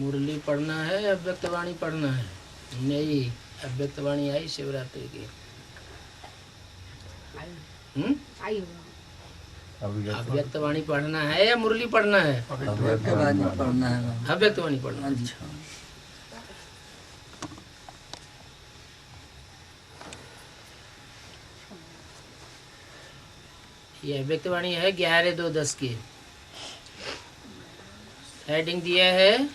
मुरली पढ़ना है, अव्यक्तवाणी पढ़ना है? नहीं, अव्यक्तवाणी आई शिवरात्रि की। अव्यक्तवाणी पढ़ना है या मुरली पढ़ना है? अव्यक्तवाणी पढ़ना है। अव्यक्तवाणी पढ़ना। अच्छा, ये अव्यक्तवाणी है 11/2/10 की। हेडिंग दिया है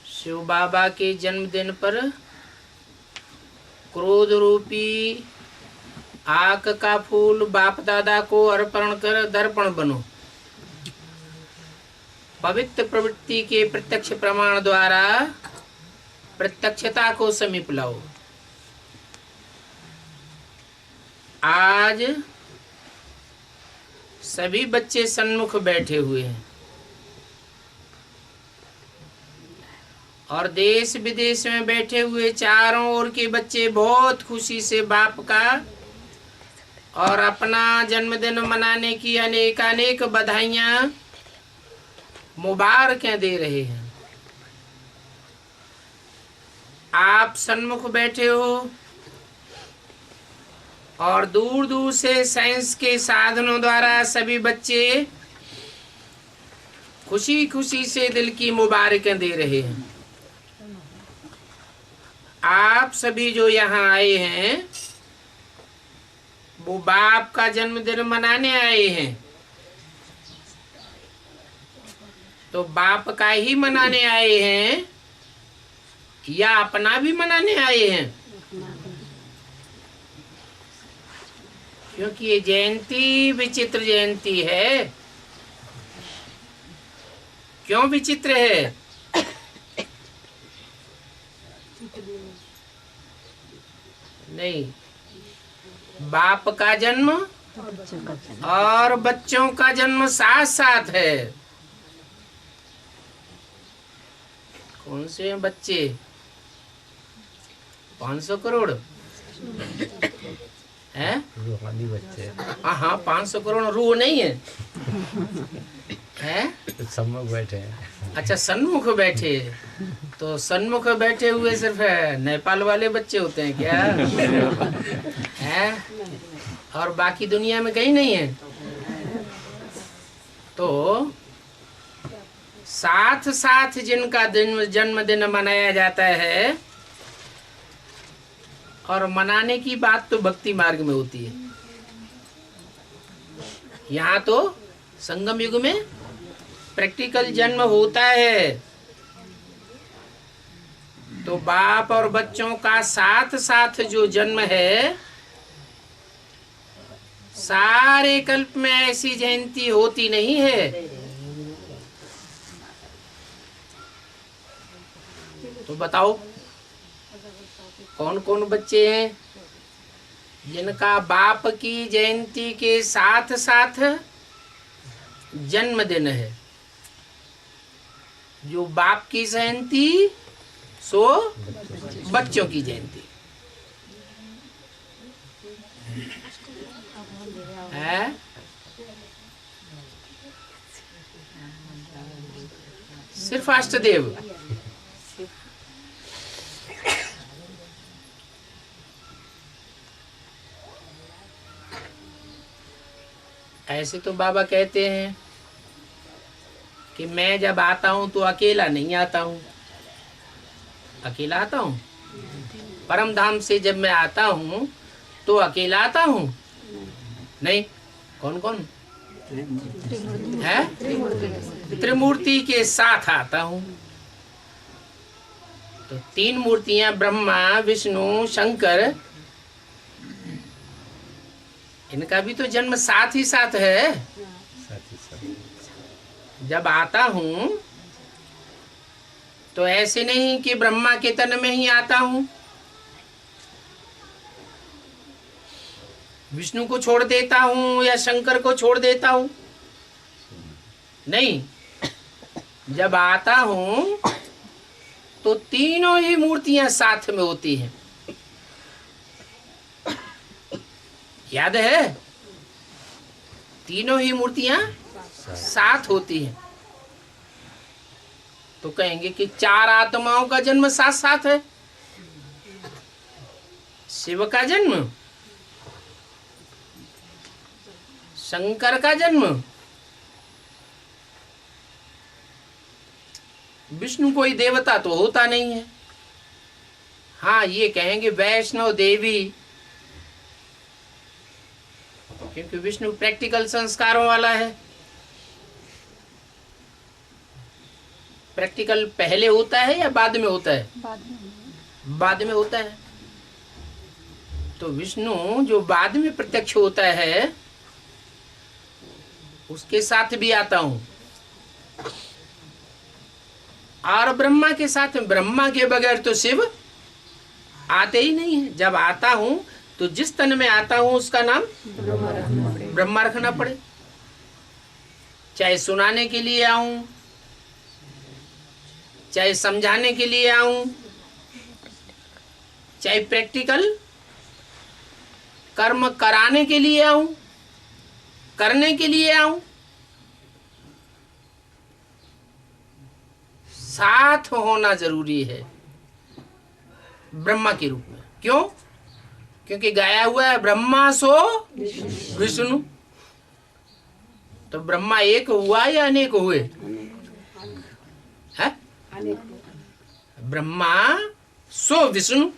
शिव बाबा के जन्मदिन पर क्रोध रूपी आक का फूल बाप दादा को अर्पण कर दर्पण बनो। पवित्र प्रवृत्ति के प्रत्यक्ष प्रमाण द्वारा प्रत्यक्षता को समीप लाओ। आज सभी बच्चे सन्मुख बैठे हुए हैं और देश विदेश में बैठे हुए चारों ओर के बच्चे बहुत खुशी से बाप का और अपना जन्मदिन मनाने की अनेक बधाइयां मुबारकें दे रहे हैं। आप सन्मुख बैठे हो और दूर दूर से साइंस के साधनों द्वारा सभी बच्चे खुशी खुशी से दिल की मुबारकें दे रहे हैं। आप सभी जो यहाँ आए हैं वो बाप का जन्मदिन मनाने आए हैं, तो बाप का ही मनाने आए हैं या अपना भी मनाने आए हैं? क्योंकि ये जयंती विचित्र जयंती है। क्यों विचित्र है? नहीं, बाप का जन्म और बच्चों का जन्म साथ साथ है। कौन से हैं बच्चे? 500 करोड़ है? रूहानी बच्चे। हाँ, 500 करोड़ रूह नहीं है, है? सम्मुख बैठे हैं। अच्छा, सन्मुख बैठे। तो सन्मुख बैठे हुए सिर्फ नेपाल वाले बच्चे होते हैं क्या? है? और बाकी दुनिया में कहीं नहीं है? तो साथ साथ जिनका जन्मदिन मनाया जाता है, और मनाने की बात तो भक्ति मार्ग में होती है। यहाँ तो संगम युग में प्रैक्टिकल जन्म होता है। तो बाप और बच्चों का साथ साथ जो जन्म है, सारे कल्प में ऐसी जयंती होती नहीं है। तो बताओ कौन कौन बच्चे हैं जिनका बाप की जयंती के साथ साथ जन्मदिन है? जो बाप की जयंती सो बच्चों की जयंती है। सिर्फ अष्टदेव। ऐसे तो बाबा कहते हैं कि मैं जब आता हूं तो अकेला नहीं आता हूं। अकेला आता हूं? परम धाम से जब मैं आता हूं तो अकेला आता हूं? नहीं। कौन कौन है? त्रिमूर्ति के साथ आता हूं। तो 3 मूर्तियां ब्रह्मा विष्णु शंकर, इनका भी तो जन्म साथ ही साथ है। जब आता हूं तो ऐसे नहीं कि ब्रह्मा के तन में ही आता हूं, विष्णु को छोड़ देता हूं या शंकर को छोड़ देता हूं। नहीं, जब आता हूं तो तीनों ही मूर्तियां साथ में होती हैं। याद है? तीनों ही मूर्तियां साथ होती हैं। तो कहेंगे कि चार आत्माओं का जन्म साथ साथ है। शिव का जन्म, शंकर का जन्म, विष्णु कोई देवता तो होता नहीं है। हाँ, ये कहेंगे वैष्णव देवी, क्योंकि विष्णु प्रैक्टिकल संस्कारों वाला है। प्रैक्टिकल पहले होता है या बाद में होता है? बाद में होता है। तो विष्णु जो बाद में प्रत्यक्ष होता है, उसके साथ भी आता हूं। और ब्रह्मा के साथ, ब्रह्मा के बगैर तो शिव आते ही नहीं है। जब आता हूं तो जिस तन में आता हूं उसका नाम ब्रह्मा रखना पड़े। चाहे सुनाने के लिए आऊं, चाहे समझाने के लिए आऊं, चाहे प्रैक्टिकल कर्म कराने के लिए आऊं, करने के लिए आऊं, साथ होना जरूरी है ब्रह्मा के रूप में। क्यों? क्योंकि गाया हुआ है ब्रह्मा सो विष्णु। तो ब्रह्मा एक हुआ या अनेक हुए? है? ब्रह्मा सो विष्णु।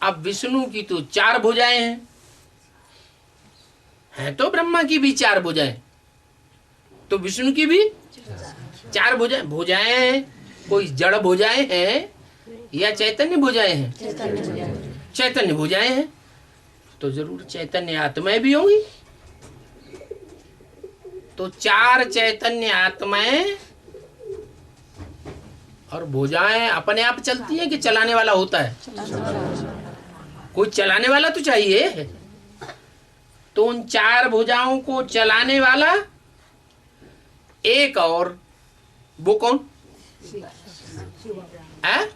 अब विष्णु की तो चार भुजाएं हैं, है तो ब्रह्मा की भी चार भुजाएं, तो विष्णु की भी चार भुजाएं। भुजाएं कोई जड़ भुजाएं हैं या चैतन्य भुजाएं हैं? चैतन्य भुजाएं हैं, तो जरूर चैतन्य आत्माएं भी होंगी। तो चार चैतन्य आत्माएं और भुजाएं अपने आप चलती हैं कि चलाने वाला होता है? कोई चलाने वाला तो चाहिए। तो उन चार भुजाओं को चलाने वाला एक, और वो कौन है?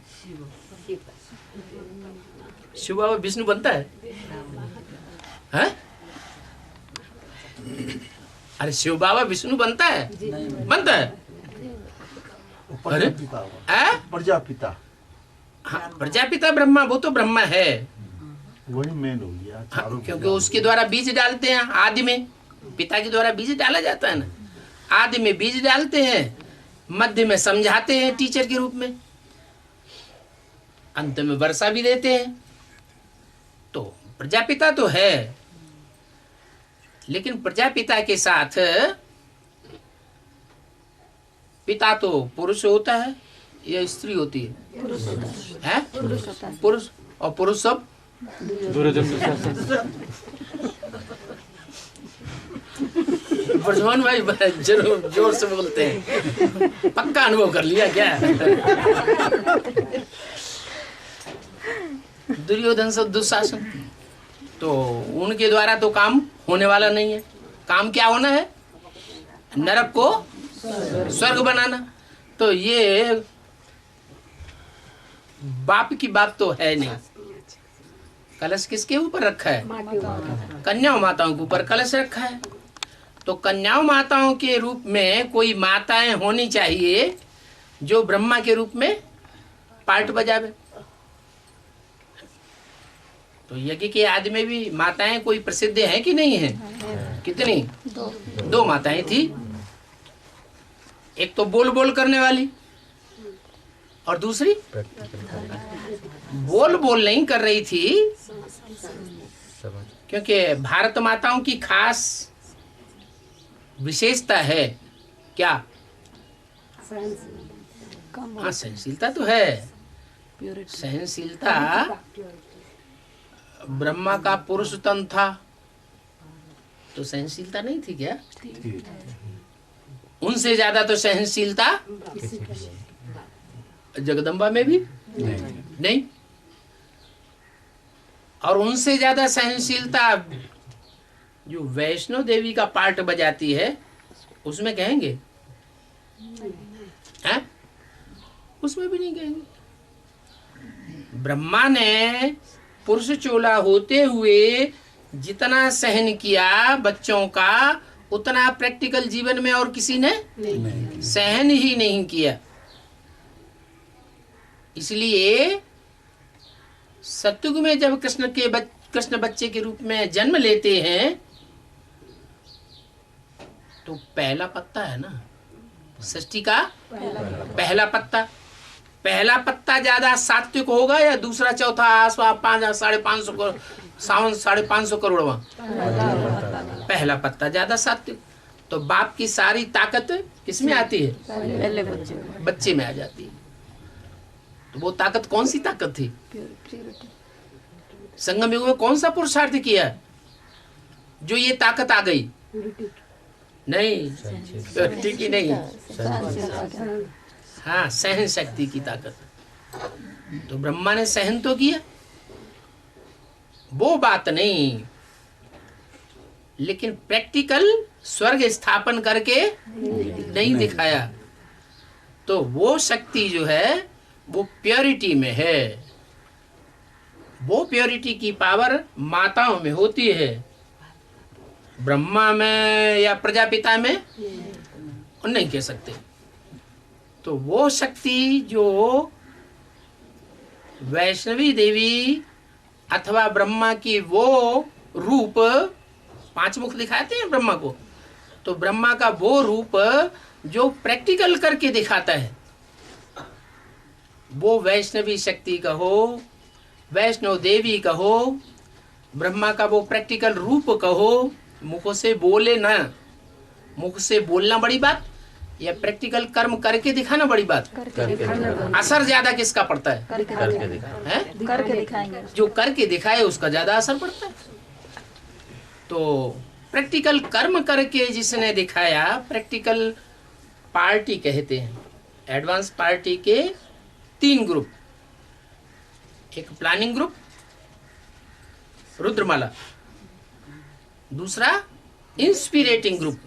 शिव बाबा विष्णु बनता है? हैं? अरे शिव बाबा विष्णु बनता है? बनता है? अरे प्रजापिता। हाँ, प्रजापिता ब्रह्मा, वो तो ब्रह्मा है। वही मेन हो गया। हाँ, क्योंकि उसके द्वारा बीज डालते हैं आदि में। पिता के द्वारा बीज डाला जाता है ना, आदि में बीज डालते हैं, मध्य में समझाते हैं टीचर के रूप में, अंत में वर्षा भी देते हैं। तो प्रजापिता तो है, लेकिन प्रजापिता के साथ पिता तो पुरुष होता है या स्त्री होती है? हैं? पुरुष। और पुरुष सब ब्रजमान भाई जरूर जोर से बोलते हैं, पक्का अनुभव कर लिया क्या? दुर्योधन सब दुशासन, तो उनके द्वारा तो काम होने वाला नहीं है। काम क्या होना है? नरक को स्वर्ग बनाना। तो ये बाप की बात तो है नहीं। कलश किसके ऊपर रखा है? कन्याओं माताओं के ऊपर कलश रखा है। तो कन्याओं माताओं के रूप में कोई माताएं होनी चाहिए जो ब्रह्मा के रूप में पार्ट बजावे। तो यज्ञ के आदि में भी माताएं कोई प्रसिद्ध हैं कि नहीं है? कितनी? दो माताएं थी। एक तो बोल बोल करने वाली, और दूसरी बोल बोल नहीं कर रही थी, क्योंकि भारत माताओं की खास विशेषता है क्या? हाँ, सहनशीलता तो है। सहनशीलता ब्रह्मा का पुरुष तन था, तो सहनशीलता नहीं थी क्या? उनसे ज्यादा तो सहनशीलता जगदम्बा में भी नहीं। और उनसे ज्यादा सहनशीलता जो वैष्णो देवी का पार्ट बजाती है, उसमें कहेंगे? हैं? उसमें भी नहीं कहेंगे। ब्रह्मा ने पुरुष चोला होते हुए जितना सहन किया बच्चों का, उतना प्रैक्टिकल जीवन में और किसी ने सहन ही नहीं किया। इसलिए सतयुग में जब कृष्ण बच्चे के रूप में जन्म लेते हैं तो पहला पत्ता है ना सृष्टि का, पहला पत्ता ज्यादा सात्विक होगा या दूसरा चौथा आसवा 550 करोड़ सावन 550 करोड़वा? पहला पत्ता ज्यादा सात्विक। तो बाप की सारी ताकत किसमें आती है? पहले बच्चे में आ जाती है। तो वो ताकत कौन सी ताकत थी? संगम युग में कौन सा पुरुषार्थ किया जो ये ताकत आ गई? नहीं, प्योरिटी की नहीं, हाँ, सहन शक्ति की ताकत। तो ब्रह्मा ने सहन तो किया, वो बात नहीं, लेकिन प्रैक्टिकल स्वर्ग स्थापन करके नहीं दिखाया। तो वो शक्ति जो है वो प्योरिटी में है। वो प्योरिटी की पावर माताओं में होती है, ब्रह्मा में या प्रजापिता में नहीं कह सकते। तो वो शक्ति जो वैष्णवी देवी अथवा ब्रह्मा की वो रूप, 5 मुख दिखाते हैं ब्रह्मा को, तो ब्रह्मा का वो रूप जो प्रैक्टिकल करके दिखाता है, वो वैष्णवी शक्ति कहो, वैष्णव देवी कहो, ब्रह्मा का वो प्रैक्टिकल रूप कहो, मुख से बोले ना, मुख से बोलना बड़ी बात या प्रैक्टिकल कर्म करके दिखाना बड़ी बात? असर ज्यादा किसका पड़ता है? करके दिखाएंगे। जो करके दिखाए उसका ज्यादा असर पड़ता है। तो प्रैक्टिकल कर्म करके जिसने दिखाया, प्रैक्टिकल पार्टी कहते हैं। एडवांस पार्टी के 3 ग्रुप, एक प्लानिंग ग्रुप रुद्रमाला, दूसरा इंस्पिरेटिंग ग्रुप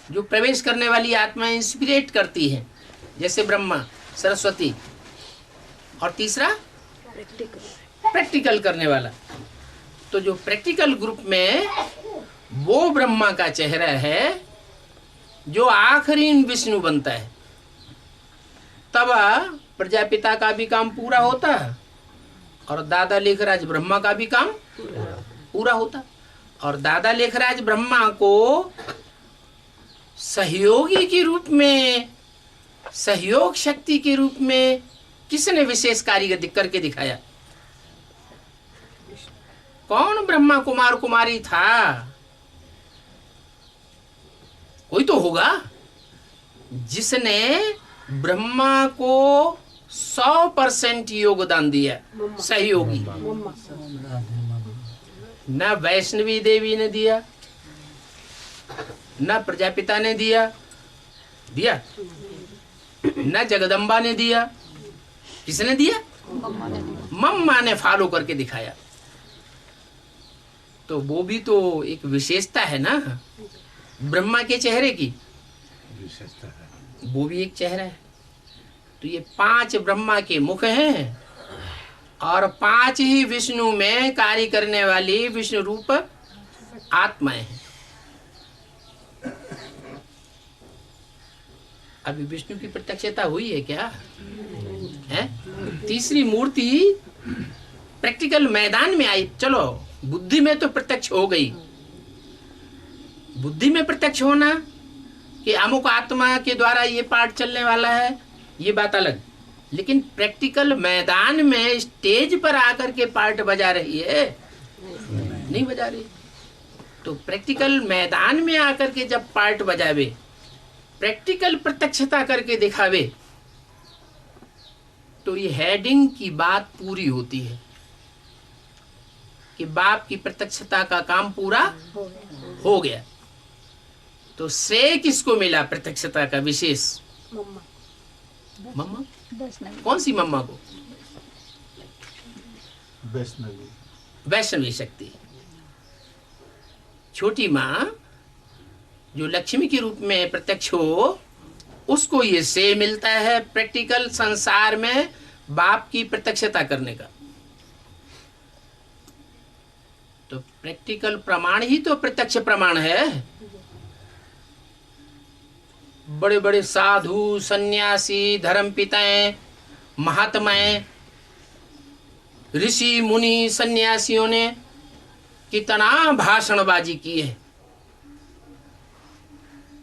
जो प्रवेश करने वाली आत्मा इंस्पिरेट करती है जैसे ब्रह्मा सरस्वती, और तीसरा प्रैक्टिकल करने वाला। तो जो प्रैक्टिकल ग्रुप में वो ब्रह्मा का चेहरा है जो आखिरी विष्णु बनता है, तब प्रजापिता का भी काम पूरा होता है और दादा लेखराज ब्रह्मा का भी काम पूरा होता। और दादा लेखराज ब्रह्मा को सहयोगी के रूप में, सहयोग शक्ति के रूप में किसने विशेष कार्य करके दिखाया? कौन ब्रह्मा कुमार कुमारी था? कोई तो होगा जिसने ब्रह्मा को 100% योगदान दिया, सहयोगी। न वैष्णवी देवी ने दिया, न प्रजापिता ने दिया, न जगदम्बा ने दिया। किसने दिया? मम्मा ने फॉलो करके दिखाया। तो वो भी तो एक विशेषता है ना ब्रह्मा के चेहरे की, वो भी एक चेहरा है। तो ये 5 ब्रह्मा के मुख हैं और 5 ही विष्णु में कार्य करने वाली विष्णु रूप आत्माएं हैं। अभी विष्णु की प्रत्यक्षता हुई है क्या? है? तीसरी मूर्ति प्रैक्टिकल मैदान में आई। चलो बुद्धि में तो प्रत्यक्ष हो गई, बुद्धि में प्रत्यक्ष होना कि अमुक आत्मा के द्वारा ये पाठ चलने वाला है, ये बात अलग। लेकिन प्रैक्टिकल मैदान में स्टेज पर आकर के पार्ट बजा रही है, नहीं बजा रही। तो प्रैक्टिकल मैदान में आकर के जब पार्ट बजावे, प्रैक्टिकल प्रत्यक्षता करके दिखावे, तो ये हेडिंग की बात पूरी होती है कि बाप की प्रत्यक्षता का काम पूरा हो गया। तो श्रेय किसको मिला प्रत्यक्षता का विशेष? मम्मा। कौन सी मम्मा को? वैष्णवी शक्ति। छोटी माँ जो लक्ष्मी के रूप में प्रत्यक्ष हो, उसको ये श्रेय मिलता है प्रैक्टिकल संसार में बाप की प्रत्यक्षता करने का। तो प्रैक्टिकल प्रमाण ही तो प्रत्यक्ष प्रमाण है। बड़े बड़े साधु, सन्यासी, धर्मपिताएं, महात्माएं, ऋषि मुनि, सन्यासियों ने कितना भाषणबाजी की है।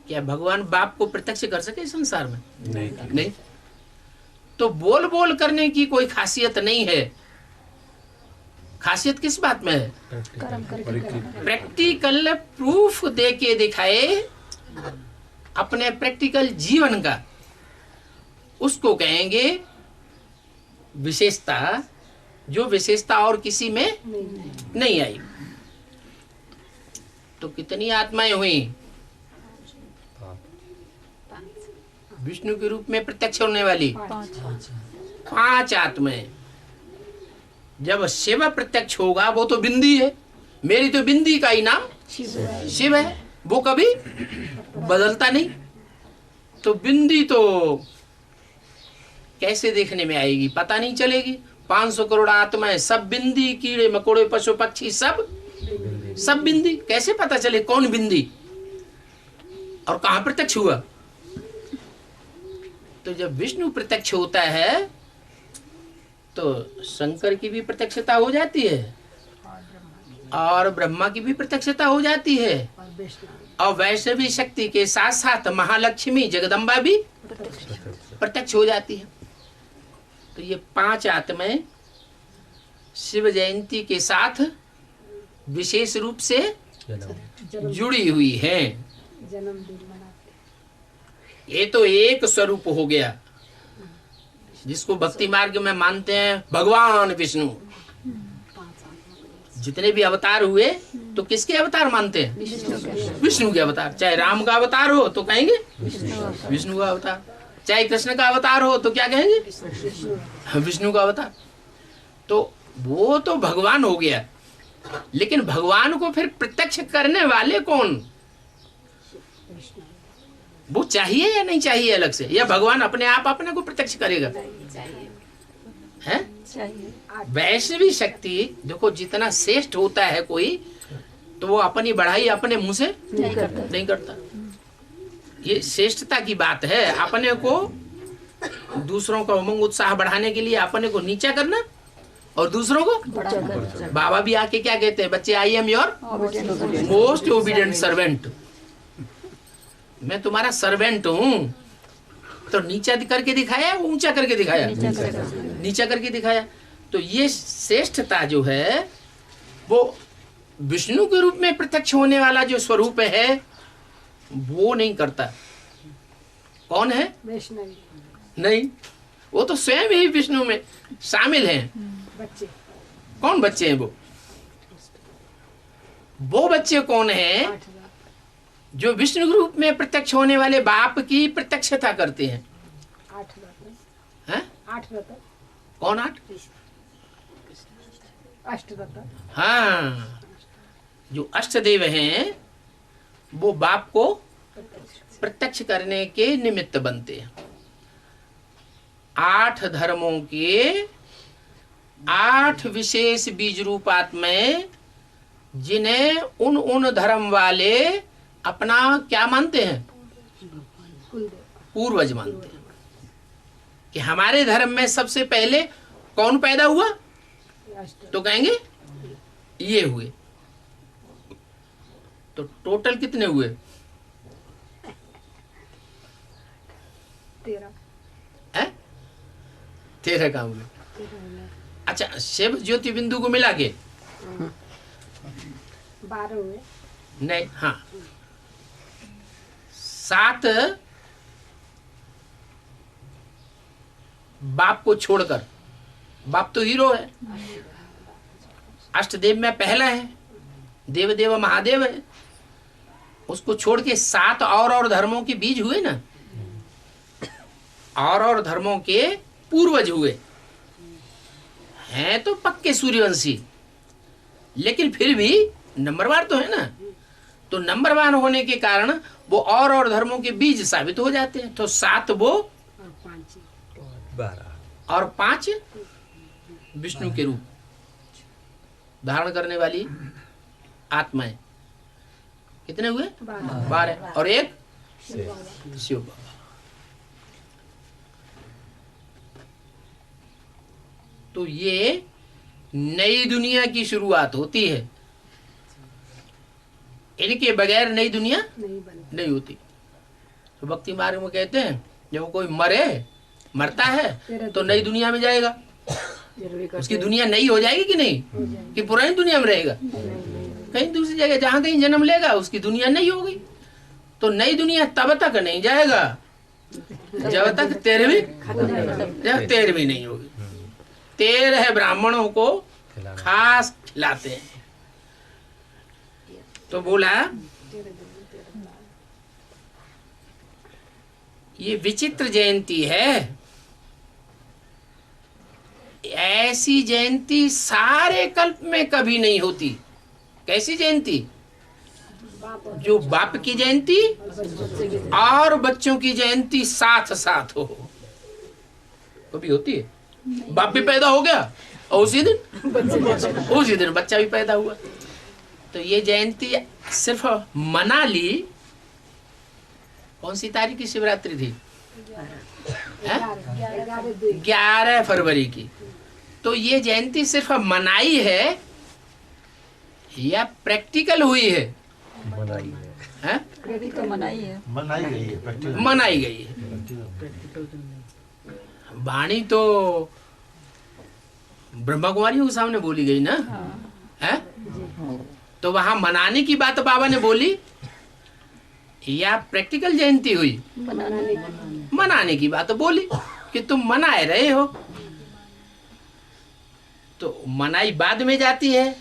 क्या भगवान बाप को प्रत्यक्ष कर सके संसार में? नहीं। तो बोल बोल करने की कोई खासियत नहीं है। खासियत किस बात में है? प्रैक्टिकल प्रूफ दे के दिखाए अपने प्रैक्टिकल जीवन का, उसको कहेंगे विशेषता, जो विशेषता और किसी में नहीं आई। तो कितनी आत्माएं हुई? विष्णु के रूप में प्रत्यक्ष होने वाली 5 आत्माएं। जब शिव प्रत्यक्ष होगा, वो तो बिंदी है, मेरी तो बिंदी का ही नाम शिव है, वो कभी बदलता नहीं। तो बिंदी तो कैसे देखने में आएगी? पता नहीं चलेगी। 500 करोड़ आत्माएं, सब बिंदी, कीड़े मकोड़े, पशु पक्षी, सब बिंदी। कैसे पता चले कौन बिंदी और कहां प्रत्यक्ष हुआ? तो जब विष्णु प्रत्यक्ष होता है तो शंकर की भी प्रत्यक्षता हो जाती है और ब्रह्मा की भी प्रत्यक्षता हो जाती है और वैष्णवी शक्ति के साथ साथ महालक्ष्मी जगदम्बा भी प्रत्यक्ष हो जाती है। तो ये 5 आत्माएं शिव जयंती के साथ विशेष रूप से जुड़ी हुई हैं। ये तो एक स्वरूप हो गया जिसको भक्ति मार्ग में मानते हैं भगवान विष्णु। जितने भी अवतार हुए तो किसके अवतार मानते हैं? विष्णु के अवतार। चाहे राम का अवतार हो तो कहेंगे विष्णु का अवतार, चाहे कृष्ण का अवतार हो तो क्या कहेंगे? विष्णु का अवतार। तो वो तो भगवान हो गया, लेकिन भगवान को फिर प्रत्यक्ष करने वाले कौन? वो चाहिए या नहीं चाहिए अलग से, या भगवान अपने आप अपने को प्रत्यक्ष करेगा? है वैष्णवी शक्ति देखो, जितना श्रेष्ठ होता है कोई तो वो अपनी बढ़ाई अपने मुंह से नहीं करता। ये श्रेष्ठता की बात है। अपने को दूसरों का उमंग उत्साह बढ़ाने के लिए अपने को नीचा करना और दूसरों को बाबा भी आके क्या कहते हैं? बच्चे, I am your most obedient servant. मैं तुम्हारा सर्वेंट हूं। तो नीचा करके दिखाया, ऊंचा करके दिखाया? नीचा करके दिखाया। तो ये श्रेष्ठता जो है वो विष्णु के रूप में प्रत्यक्ष होने वाला जो स्वरूप है वो नहीं करता। कौन है? नहीं, वो तो स्वयं ही विष्णु में शामिल हैं। बच्चे कौन बच्चे हैं? वो बच्चे कौन हैं? जो विष्णु रूप में प्रत्यक्ष होने वाले बाप की प्रत्यक्षता करते हैं। 8 रत्न। हैं? 8 रत्न। कौन 8? अष्टरत्न। हाँ, जो अष्टदेव हैं वो बाप को प्रत्यक्ष करने के निमित्त बनते हैं। 8 धर्मों के 8 विशेष बीज रूप आत्माएं, जिन्हें उन धर्म वाले अपना क्या मानते हैं? पूर्वज मानते हैं। कि हमारे धर्म में सबसे पहले कौन पैदा हुआ? तो कहेंगे ये हुए। तो टोटल कितने हुए? 13 काम हुए। अच्छा, शिव ज्योति बिंदु को मिला के 12 हुए। नहीं, हाँ, 7 बाप को छोड़कर। बाप तो हीरो है, अष्टदेव में पहला है, देव देव महादेव है। उसको छोड़ के 7 और धर्मों के बीज हुए ना, और धर्मों के पूर्वज हुए हैं। तो पक्के सूर्यवंशी, लेकिन फिर भी नंबरवार तो है ना। तो नंबरवार होने के कारण वो और धर्मों के बीज साबित हो जाते हैं। तो 7 वो और 5 विष्णु के रूप धारण करने वाली आत्माएं। कितने हुए? 12। और एक शिव बाबा। तो ये नई दुनिया की शुरुआत होती है, इनके बगैर नई दुनिया नहीं होती। तो भक्ति मार्ग में कहते हैं जब कोई मरता है तो नई दुनिया में जाएगा, उसकी दुनिया नई हो जाएगी कि नहीं, कि पुरानी दुनिया में रहेगा? कहीं दूसरी जगह जहां कहीं जन्म लेगा उसकी दुनिया नई होगी। तो नई दुनिया तब तक नहीं जाएगा जब तक 13वीं नहीं होगी। 13 ब्राह्मणों को खास खिलाते हैं। तो बोला ये विचित्र जयंती है, ऐसी जयंती सारे कल्प में कभी नहीं होती। कैसी जयंती? जो बाप की जयंती और बच्चों की जयंती साथ साथ हो। कभी होती है? बाप भी पैदा हो गया और उसी दिन बच्चा भी पैदा हुआ। तो ये जयंती सिर्फ मना ली। कौन सी तारीख की शिवरात्रि थी? 11 फरवरी की। तो ये जयंती सिर्फ मनाई है या प्रैक्टिकल हुई है? मनाई है। तो मनाई है, मनाई गई है, practical। मनाई गई है। वाणी तो ब्रह्मा कुमारियों के सामने बोली गई ना, है? तो वहां मनाने की बात बाबा ने बोली या प्रैक्टिकल जयंती हुई? मनाने की बात बोली कि तुम मनाए रहे हो। तो मनाई बाद में जाती है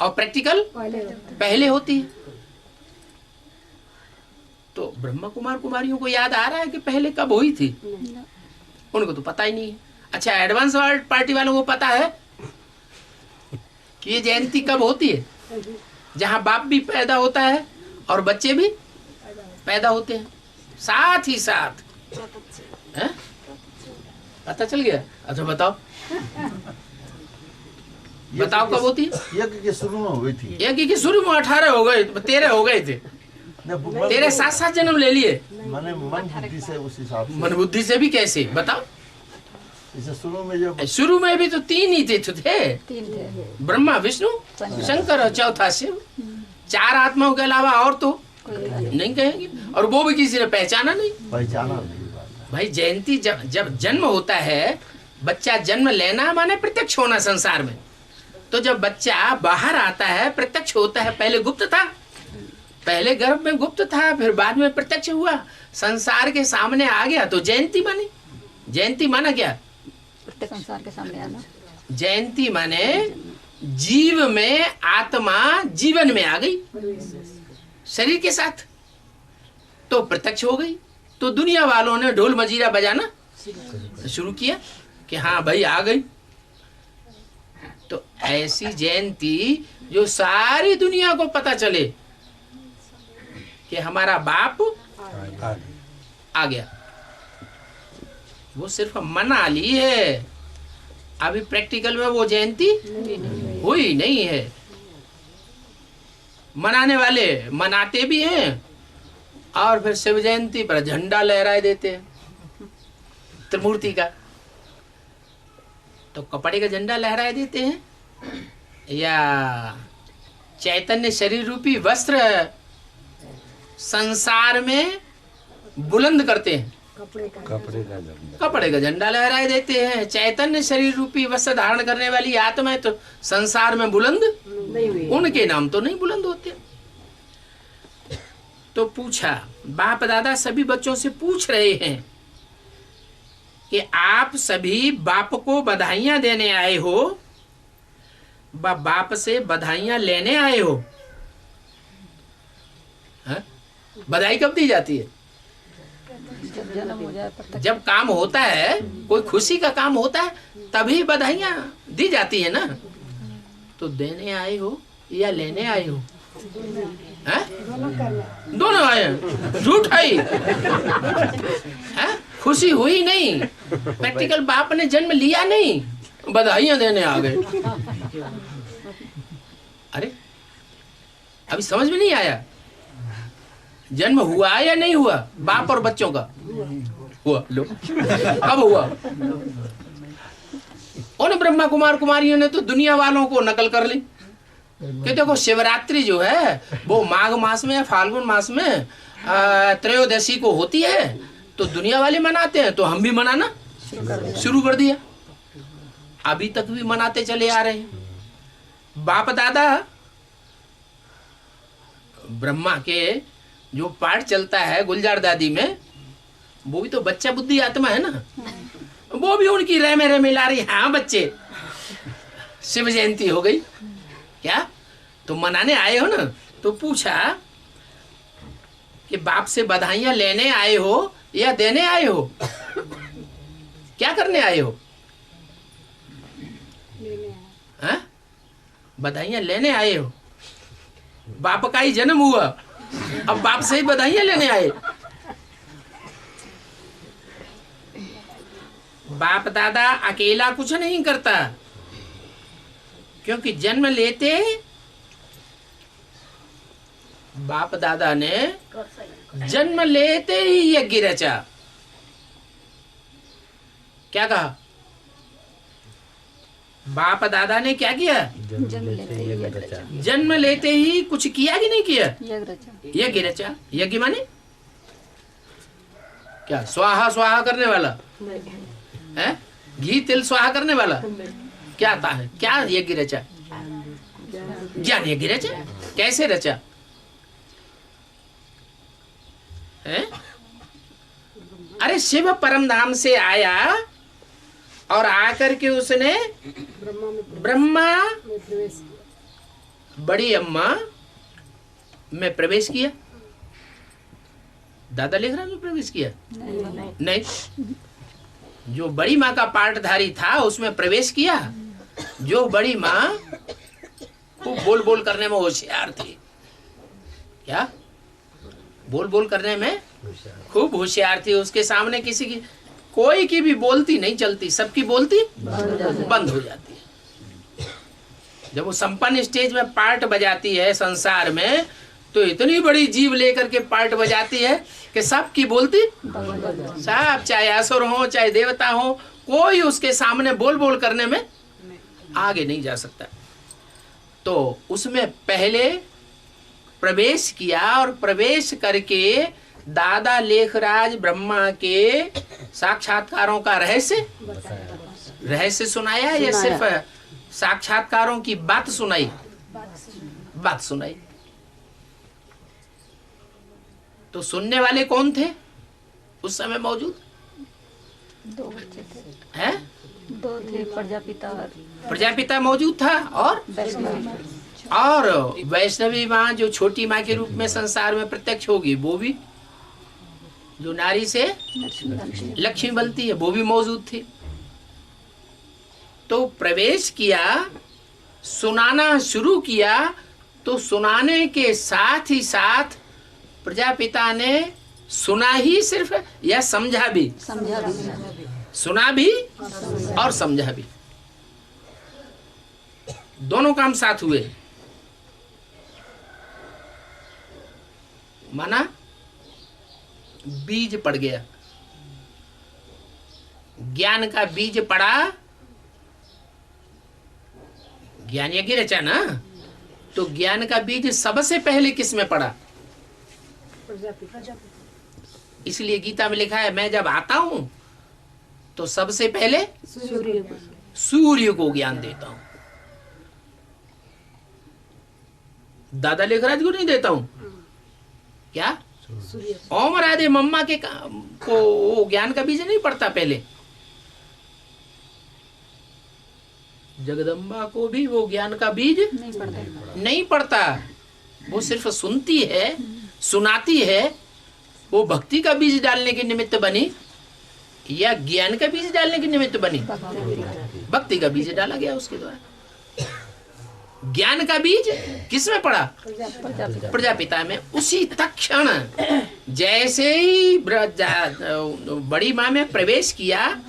और प्रैक्टिकल पहले होती है। तो ब्रह्मा कुमार कुमारियों को याद आ रहा है कि पहले कब हुई थी? उनको तो पता ही नहीं है। अच्छा, एडवांस पार्टी वालों को पता है कि ये जयंती कब होती है? जहां बाप भी पैदा होता है और बच्चे भी पैदा होते हैं साथ ही साथ। है? पता चल गया? अच्छा बताओ, बताओ कब होती है? यज्ञ के शुरू में हुई थी। यज्ञ के शुरू में 18 हो गए, 13 हो गए थे। तेरे साथ जन्म ले लिए। मैंने मन बुद्धि से उस हिसाब से। मन बुद्धि से भी कैसे बताओ? इसे शुरू में भी तो 3 ही थे। 3 थे, ब्रह्मा, विष्णु, शंकर और चौथा शिव। 4 आत्माओं के अलावा और तो नहीं कहेंगे, और वो भी किसी ने पहचाना नहीं। भाई जयंती जब जन्म होता है, बच्चा जन्म लेना माने प्रत्यक्ष होना संसार में। तो जब बच्चा बाहर आता है प्रत्यक्ष होता है। पहले गुप्त था, पहले गर्भ में गुप्त था, फिर बाद में प्रत्यक्ष हुआ, संसार के सामने आ गया तो जयंती बनी। जयंती माना क्या? संसार के सामने आना। जयंती माने जीव में आत्मा जीवन में आ गई शरीर के साथ, तो प्रत्यक्ष हो गई। तो दुनिया वालों ने ढोल मजीरा बजाना शुरू किया कि हाँ भाई आ गई। तो ऐसी जयंती जो सारी दुनिया को पता चले कि हमारा बाप आ गया, वो सिर्फ मना ली है। अभी प्रैक्टिकल में वो जयंती हुई नहीं है। मनाने वाले मनाते भी हैं और फिर शिव जयंती पर झंडा लहराए देते हैं त्रिमूर्ति का। तो कपड़े का झंडा लहराए देते हैं या चैतन्य शरीर रूपी वस्त्र संसार में बुलंद करते हैं। कपड़े का झंडा लहराए देते हैं। चैतन्य शरीर रूपी वस्त्र धारण करने वाली आत्मा तो संसार में बुलंद नहीं हुई, उनके नाम तो नहीं बुलंद होते। तो पूछा, बाप दादा सभी बच्चों से पूछ रहे हैं कि आप सभी बाप को बधाइयां देने आए हो, बाप से बधाइयां लेने आए हो? हा? बधाई कब दी जाती है? जब जन्म हो जाए, जब काम होता है, कोई खुशी का काम होता है, तभी बधाइयां दी जाती है ना। तो देने आए हो या लेने आए हो? दोनों आए। झूठ है, खुशी हुई नहीं। प्रैक्टिकल बाप ने जन्म लिया नहीं, बधाइयां देने आ गए। अरे अभी समझ में नहीं आया? जन्म हुआ या नहीं हुआ बाप और बच्चों का? हुआ। लो कब हुआ? उन ब्रह्मा कुमार कुमारियों ने तो दुनिया वालों को नकल कर ली कि देखो शिवरात्रि जो है वो माघ मास में, फाल्गुन मास में त्रयोदशी को होती है, तो दुनिया वाले मनाते हैं तो हम भी मनाना शुरू कर दिया। अभी तक भी मनाते चले आ रहे हैं। बाप दादा ब्रह्मा के जो पाठ चलता है गुलजार दादी में, वो भी तो बच्चा बुद्धि आत्मा है ना, वो भी उनकी रह में ला रही। हाँ बच्चे, शिव जयंती हो गई क्या? तो मनाने आए हो ना? तो पूछा कि बाप से बधाइयां लेने आए हो या देने आए हो? क्या करने आए हो? हाँ? बधाइयां लेने आए हो। बाप का ही जन्म हुआ, अब बाप से ही बधाइयां लेने आए। बाप दादा अकेला कुछ नहीं करता, क्योंकि जन्म लेते बाप दादा ने जन्म लेते ही यज्ञ रचा। क्या कहा? बाप दादा ने क्या किया? जन्म लेते ही कुछ किया कि नहीं किया? यज्ञ रचा। यज्ञ माने क्या? स्वाहा स्वाहा करने वाला है? घी तिल स्वाहा करने वाला क्या आता है? क्या यज्ञ रचा? ज्ञान यज्ञ रचा। कैसे रचा है? अरे शिव परम धाम से आया और आकर के उसने ब्रह्मा बड़ी अम्मा में प्रवेश किया। दादा लिख रहा है प्रवेश किया? नहीं, जो बड़ी माँ का पाठधारी था उसमें प्रवेश किया। जो बड़ी माँ खूब बोल बोल करने में होशियार थी। क्या? बोल बोल करने में खूब होशियार थी। उसके सामने किसी की कोई की भी बोलती नहीं चलती, सबकी बोलती बंद हो जाती है। जब वो संपन्न स्टेज में पार्ट बजाती है संसार में, तो इतनी बड़ी जीव लेकर के पार्ट बजाती है कि सबकी बोलती सब, चाहे असुर हो चाहे देवता हो, कोई उसके सामने बोल बोल करने में आगे नहीं जा सकता। तो उसमें पहले प्रवेश किया और प्रवेश करके दादा लेखराज ब्रह्मा के साक्षात्कारों का रहस्य सुनाया या सिर्फ साक्षात्कारों की बात सुनाई? बात सुनाई। तो सुनने वाले कौन थे उस समय मौजूद? दो बच्चे थे। हैं? दो थे, प्रजापिता मौजूद था और वैष्णवी माँ जो छोटी माँ के रूप में संसार में प्रत्यक्ष होगी, वो भी जो नारी से लक्ष्मी बनती है, वो भी मौजूद थी। तो प्रवेश किया, सुनाना शुरू किया, तो सुनाने के साथ ही साथ प्रजापिता ने सुना ही सिर्फ या समझा भी? सुना भी और समझा भी, दोनों काम साथ हुए। माना बीज पड़ गया, ज्ञान का बीज पड़ा। ज्ञान यज्ञ रचा ना, तो ज्ञान का बीज सबसे पहले किस में पड़ा? इसलिए गीता में लिखा है, मैं जब आता हूं तो सबसे पहले सूर्य को ज्ञान देता हूं। दादा लेखराज को नहीं देता हूं क्या? ओम राधे मम्मा के को वो ज्ञान का बीज नहीं पड़ता पहले? जगदम्बा को भी वो ज्ञान का बीज नहीं पड़ता। वो सिर्फ सुनती है, सुनाती है। वो भक्ति का बीज डालने के निमित्त बनी या ज्ञान का बीज डालने के निमित्त बनी? भक्ति का बीज डाला गया उसके द्वारा। ज्ञान का बीज किस में पड़ा? प्रजापिता में। उसी तत्क्षण जैसे ही बड़ी माँ में प्रवेश किया,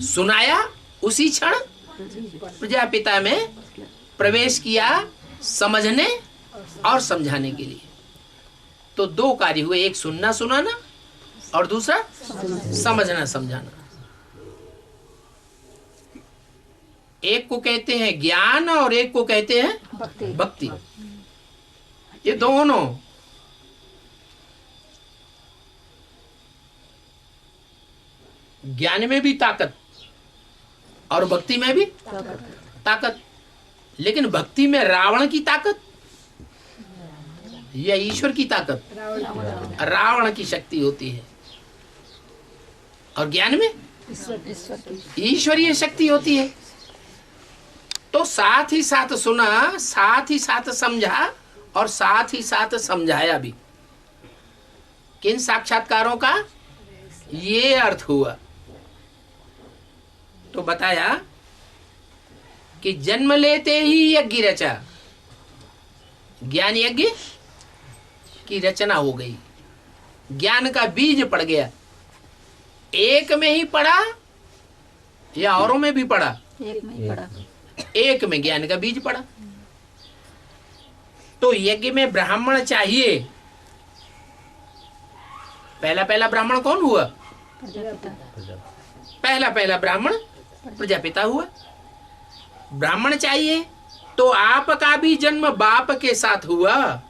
सुनाया, उसी क्षण प्रजापिता में प्रवेश किया समझने और समझाने के लिए। तो दो कार्य हुए, एक सुनना सुनाना और दूसरा समझना समझाना। एक को कहते हैं ज्ञान और एक को कहते हैं भक्ति। ये दोनों ज्ञान में भी ताकत और भक्ति में भी ताकत। लेकिन भक्ति में रावण की ताकत या ईश्वर की ताकत? रावण की शक्ति होती है। और ज्ञान में ईश्वरीय शक्ति होती है। तो साथ ही साथ सुना, साथ ही साथ समझा और साथ ही साथ समझाया भी। किन साक्षात्कारों का ये अर्थ हुआ। तो बताया कि जन्म लेते ही यज्ञ रचा, ज्ञान यज्ञ की रचना हो गई। ज्ञान का बीज पड़ गया। एक में ही पड़ा या औरों में भी पड़ा? एक में ही पड़ा। एक में ज्ञान का बीज पड़ा। तो यज्ञ में ब्राह्मण चाहिए। पहला पहला ब्राह्मण कौन हुआ? पहला ब्राह्मण प्रजापिता हुआ। ब्राह्मण चाहिए तो आपका भी जन्म बाप के साथ हुआ।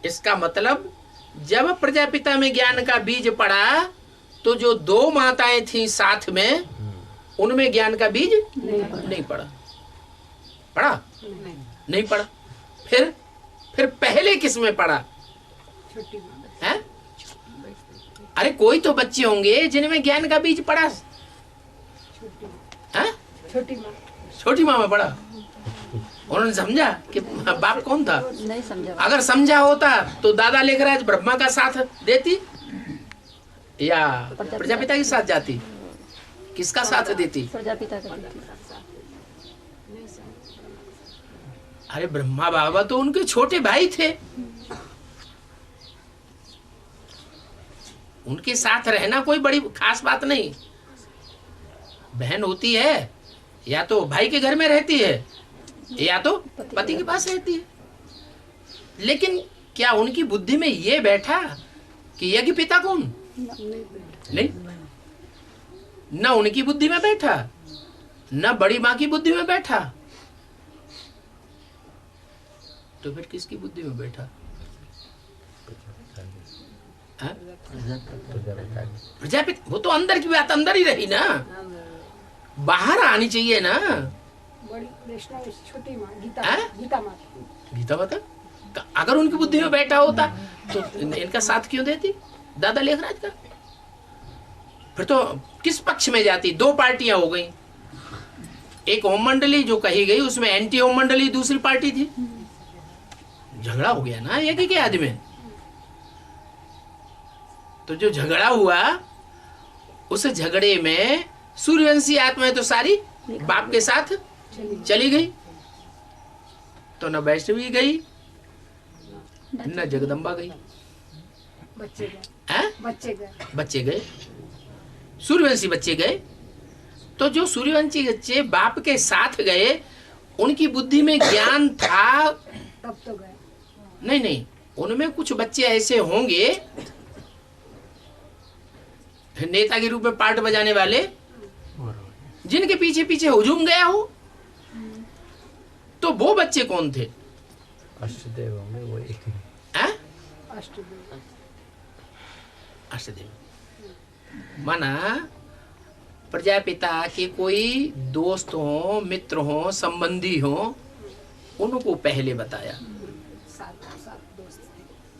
इसका मतलब जब प्रजापिता में ज्ञान का बीज पड़ा तो जो दो माताएं थी साथ में, उनमें ज्ञान का बीज नहीं पड़ा। पड़ा? नहीं पड़ा। फिर पहले किस में पड़ा है? अरे कोई तो बच्चे होंगे जिनमें ज्ञान का बीज पड़ा है? छोटी माँ में पड़ा। उन्होंने समझा कि बाप कौन था? नहीं समझा। अगर समझा होता तो दादा लेकर आज ब्रह्मा का साथ देती या प्रजापिता के साथ जाती? किसका साथ देती? प्रजापिता का देती। अरे ब्रह्मा बाबा तो उनके छोटे भाई थे। उनके साथ रहना कोई बड़ी खास बात नहीं। बहन होती है या तो भाई के घर में रहती है या तो पति के पास रहती है। लेकिन क्या उनकी बुद्धि में ये बैठा कि यज्ञ पिता कौन? नहीं। न उनकी बुद्धि में बैठा, न बड़ी माँ की बुद्धि में बैठा। तो फिर किसकी बुद्धि में बैठा? प्रजापिता। वो तो अंदर की बात अंदर ही रही ना, बाहर आनी चाहिए ना। छोटी माँ गीता माता। अगर उनकी बुद्धि में बैठा होता तो इनका साथ क्यों देती दादा लेखराज का? फिर तो किस पक्ष में जाती? दो पार्टियां हो गई। एक ओम मंडली जो कही गई, उसमें एंटी ओम मंडली दूसरी पार्टी थी। झगड़ा हो गया ना यज्ञ के आदि में। तो जो झगड़ा हुआ, उस झगड़े में सूर्यवंशी आत्माएं तो सारी बाप के साथ चली गई। तो न वैष्णवी गई न जगदम्बा गई। बच्चे गए, सूर्यवंशी बच्चे गए। तो जो सूर्यवंशी बच्चे बाप के साथ गए, उनकी बुद्धि में ज्ञान था तब तो गए। नहीं, उनमें कुछ बच्चे ऐसे होंगे नेता के रूप में पार्ट बजाने वाले, जिनके पीछे पीछे हुजूम गया हो। तो वो बच्चे कौन थे? अष्टदेव होंगे वही। अष्टदेव माना प्रजापिता के कोई दोस्त हो, मित्र हो, संबंधी हो, उनको पहले बताया।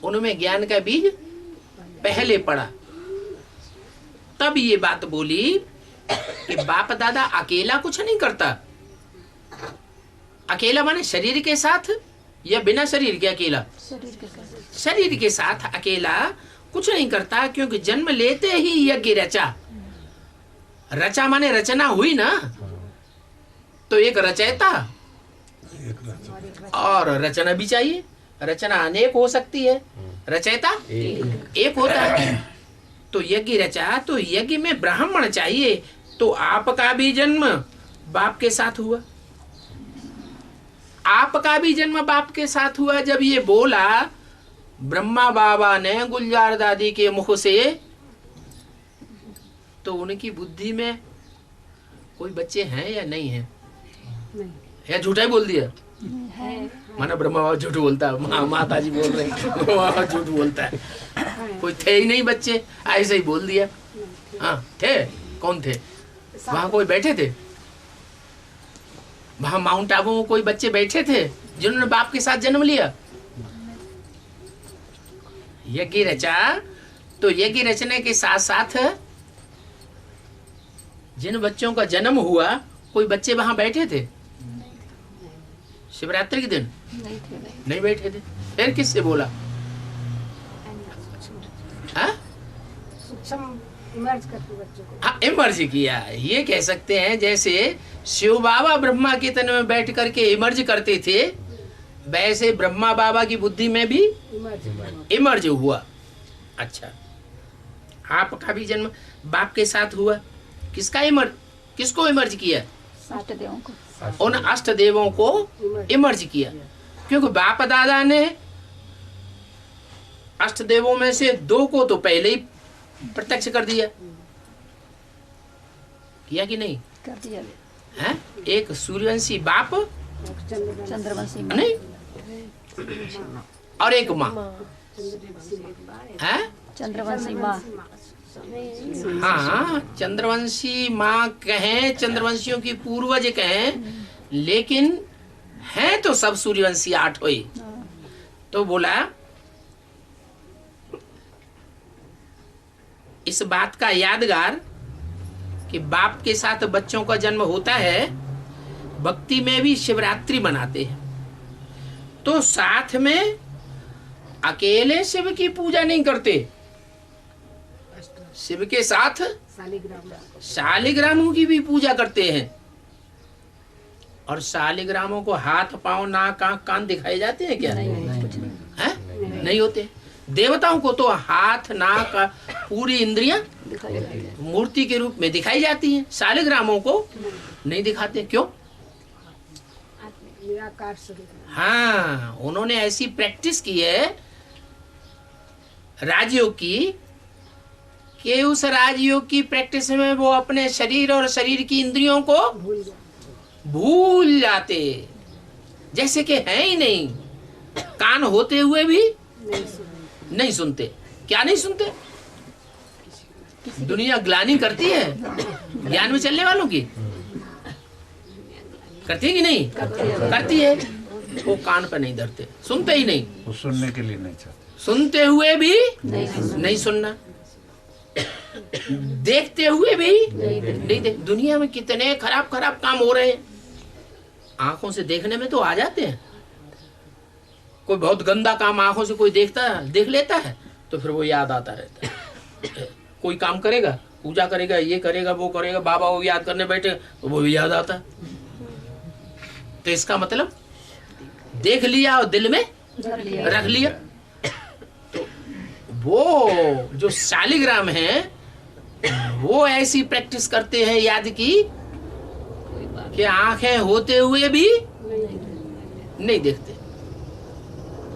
उनमें ज्ञान का बीज पहले पड़ा। तब ये बात बोली कि बाप दादा अकेला कुछ नहीं करता। अकेला माने शरीर के साथ या बिना शरीर के अकेला? शरीर के साथ अकेला कुछ नहीं करता, क्योंकि जन्म लेते ही यज्ञ रचा। रचा माने रचना हुई ना। तो एक रचयिता और रचना भी चाहिए। रचना अनेक हो सकती है, रचयिता एक होता है। तो यज्ञ रचा, तो यज्ञ में ब्राह्मण चाहिए। तो आपका भी जन्म बाप के साथ हुआ। आपका भी जन्म बाप के साथ हुआ। जब ये बोला ब्रह्मा बाबा ने गुलजार दादी के मुख से, तो उनकी बुद्धि में कोई बच्चे हैं या नहीं है? नहीं या झूठा ही बोल दिया? है। माना ब्रह्मा बाबा झूठ बोलता है, माता जी बोल रहे हैं बाबा झूठ बोलता है। कोई थे ही नहीं बच्चे, ऐसे ही बोल दिया। हाँ थे, कौन थे? वहां कोई बैठे थे? वहां माउंट आबू में कोई बच्चे बैठे थे जिन्होंने बाप के साथ जन्म लिया? यज्ञ रचा, तो यज्ञ रचने के साथ साथ जिन बच्चों का जन्म हुआ, कोई बच्चे वहां बैठे थे शिवरात्रि के दिन? नहीं थे। नहीं बैठे थे। फिर किससे बोला? हाँ? सूक्ष्म इमर्ज करके बच्चों को हाँ, इमर्ज किया। ये कह सकते हैं जैसे शिव बाबा ब्रह्मा के तन में बैठ करके इमर्ज करते थे, वैसे ब्रह्मा बाबा की बुद्धि में भी इमर्ज इमर्ज हुआ। अच्छा, आपका भी जन्म बाप के साथ हुआ। किसका इमर्ज, किसको इमर्ज किया? अष्ट देवों को। उन अष्ट देवों को इमर्ज किया, क्योंकि बाप दादा ने अष्ट देवों में से 2 को तो पहले ही प्रत्यक्ष कर दिया, किया कि नहीं? कर दिया। है? एक सूर्यवंशी बाप चंद्रवंशी माँ। नहीं, और एक माँ है। चंद्रवंशी माँ। हाँ, चंद्रवंशी माँ कहें, चंद्रवंशियों की पूर्वज कहें, लेकिन हैं तो सब सूर्यवंशी 8 हुई। तो बोला इस बात का यादगार कि बाप के साथ बच्चों का जन्म होता है, भक्ति में भी शिवरात्रि मनाते हैं। तो साथ में अकेले शिव की पूजा नहीं करते, शिव के साथ शालिग्रामों की भी पूजा करते हैं। और शालिग्रामों को हाथ पांव नाक आंख कान दिखाए जाते हैं क्या? हैं? नहीं होते। देवताओं को तो हाथ नाक पूरी इंद्रियां मूर्ति के रूप में दिखाई जाती हैं, शालिग्रामों को नहीं दिखाते। क्यों? निराकार स्वरूप। हाँ, उन्होंने ऐसी प्रैक्टिस की है राजयोग की, कि उस राजयोग की प्रैक्टिस में वो अपने शरीर और शरीर की इंद्रियों को भूल जाते, जैसे कि है ही नहीं। कान होते हुए भी नहीं सुनते। क्या नहीं सुनते? दुनिया ग्लानि करती है ज्ञान में चलने वालों की, करती है कि नहीं? करती है। वो कान पर नहीं धरते, सुनते ही नहीं। वो सुनने के लिए नहीं चाहते। सुनते हुए भी नहीं सुनना, देखते हुए भी नहीं देख। दुनिया में कितने खराब खराब काम हो रहे हैं, आंखों से देखने में तो आ जाते हैं। कोई बहुत गंदा काम आंखों से कोई देख लेता है, तो फिर वो याद आता रहता है। कोई काम करेगा, पूजा करेगा, ये करेगा, वो करेगा, बाबा को याद करने बैठे तो वो भी याद आता है। तो इसका मतलब देख लिया और दिल में रख लिया। तो वो जो शालिग्राम है, वो ऐसी प्रैक्टिस करते हैं याद की कि आंखें होते हुए भी नहीं देखते।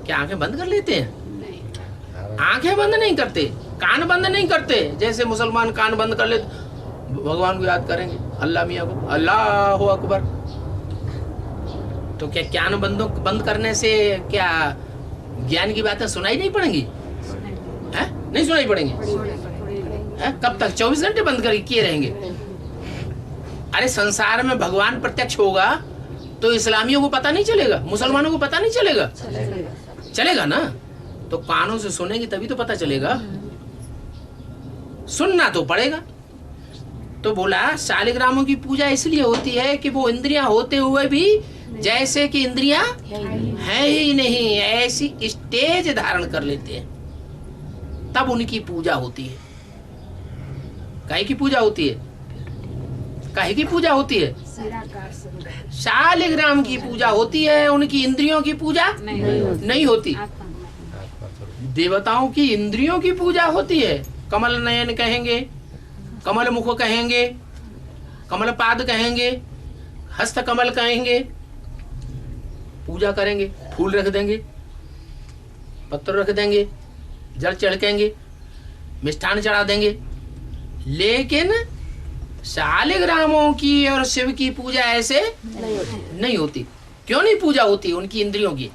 क्या आंखें बंद कर लेते हैं? आंखें बंद नहीं करते, कान बंद नहीं करते। जैसे मुसलमान कान बंद कर ले, भगवान को याद करेंगे, अल्लाह मियाँ को, अल्लाह अकबर। तो क्या कान बंद करने से क्या ज्ञान की बातें सुनाई नहीं पड़ेंगी? है? नहीं सुनाई पड़ेंगी। कब तक 24 घंटे बंद कर किए रहेंगे? अरे संसार में भगवान प्रत्यक्ष होगा तो इस्लामियों को पता नहीं चलेगा, मुसलमानों को पता नहीं चलेगा? चलेगा ना। तो कानों से सुनेंगे तभी तो पता चलेगा, सुनना तो पड़ेगा। तो बोला शालिग्रामों की पूजा इसलिए होती है कि वो इंद्रियां होते हुए भी जैसे कि इंद्रियां है ही नहीं, ऐसी स्टेज धारण कर लेते हैं, तब उनकी पूजा होती है। काहे की पूजा होती है? काहे की पूजा होती है? शालिग्राम की पूजा होती है, उनकी इंद्रियों की पूजा नहीं होती। देवताओं की इंद्रियों की पूजा होती है। कमल नयन कहेंगे, कमल मुख कहेंगे, कमल पाद कहेंगे, हस्त कमल कहेंगे, पूजा करेंगे, फूल रख देंगे, पत्थर रख देंगे, जल चढ़केंगे, मिष्ठान चढ़ा देंगे। लेकिन शालिग्रामों की और शिव की पूजा ऐसे नहीं होती। क्यों नहीं पूजा होती? उनकी इंद्रियों की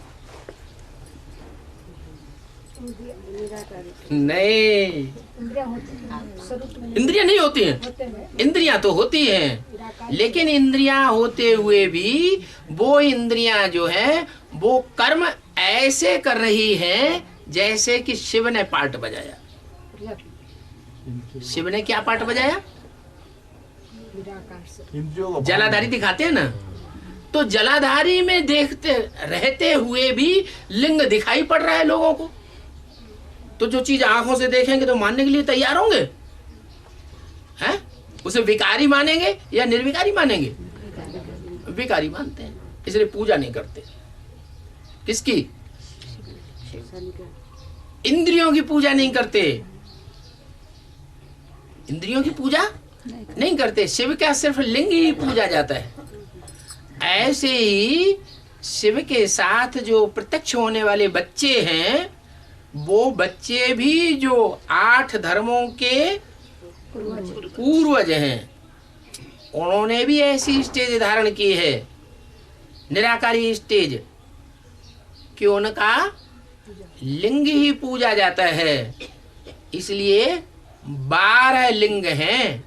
नहीं, इंद्रियां नहीं होती हैं। इंद्रियां तो होती हैं, लेकिन इंद्रियां होते हुए भी वो इंद्रियां जो है वो कर्म ऐसे कर रही हैं जैसे कि शिव ने पार्ट बजाया। शिव ने क्या पार्ट बजाया? जलाधारी दिखाते हैं ना, तो जलाधारी में देखते रहते हुए भी लिंग दिखाई पड़ रहा है लोगों को। तो जो चीज आंखों से देखेंगे तो मानने के लिए तैयार होंगे, हैं? उसे विकारी मानेंगे या निर्विकारी मानेंगे? विकारी मानते हैं, इसलिए पूजा नहीं करते। किसकी? इंद्रियों की पूजा नहीं करते। इंद्रियों की पूजा नहीं करते। शिव का सिर्फ लिंग ही पूजा जाता है। ऐसे ही शिव के साथ जो प्रत्यक्ष होने वाले बच्चे हैं, वो बच्चे भी जो 8 धर्मों के पूर्वज हैं, उन्होंने भी ऐसी स्टेज धारण की है, निराकारी स्टेज, कि उनका लिंग ही पूजा जाता है। इसलिए 12 लिंग हैं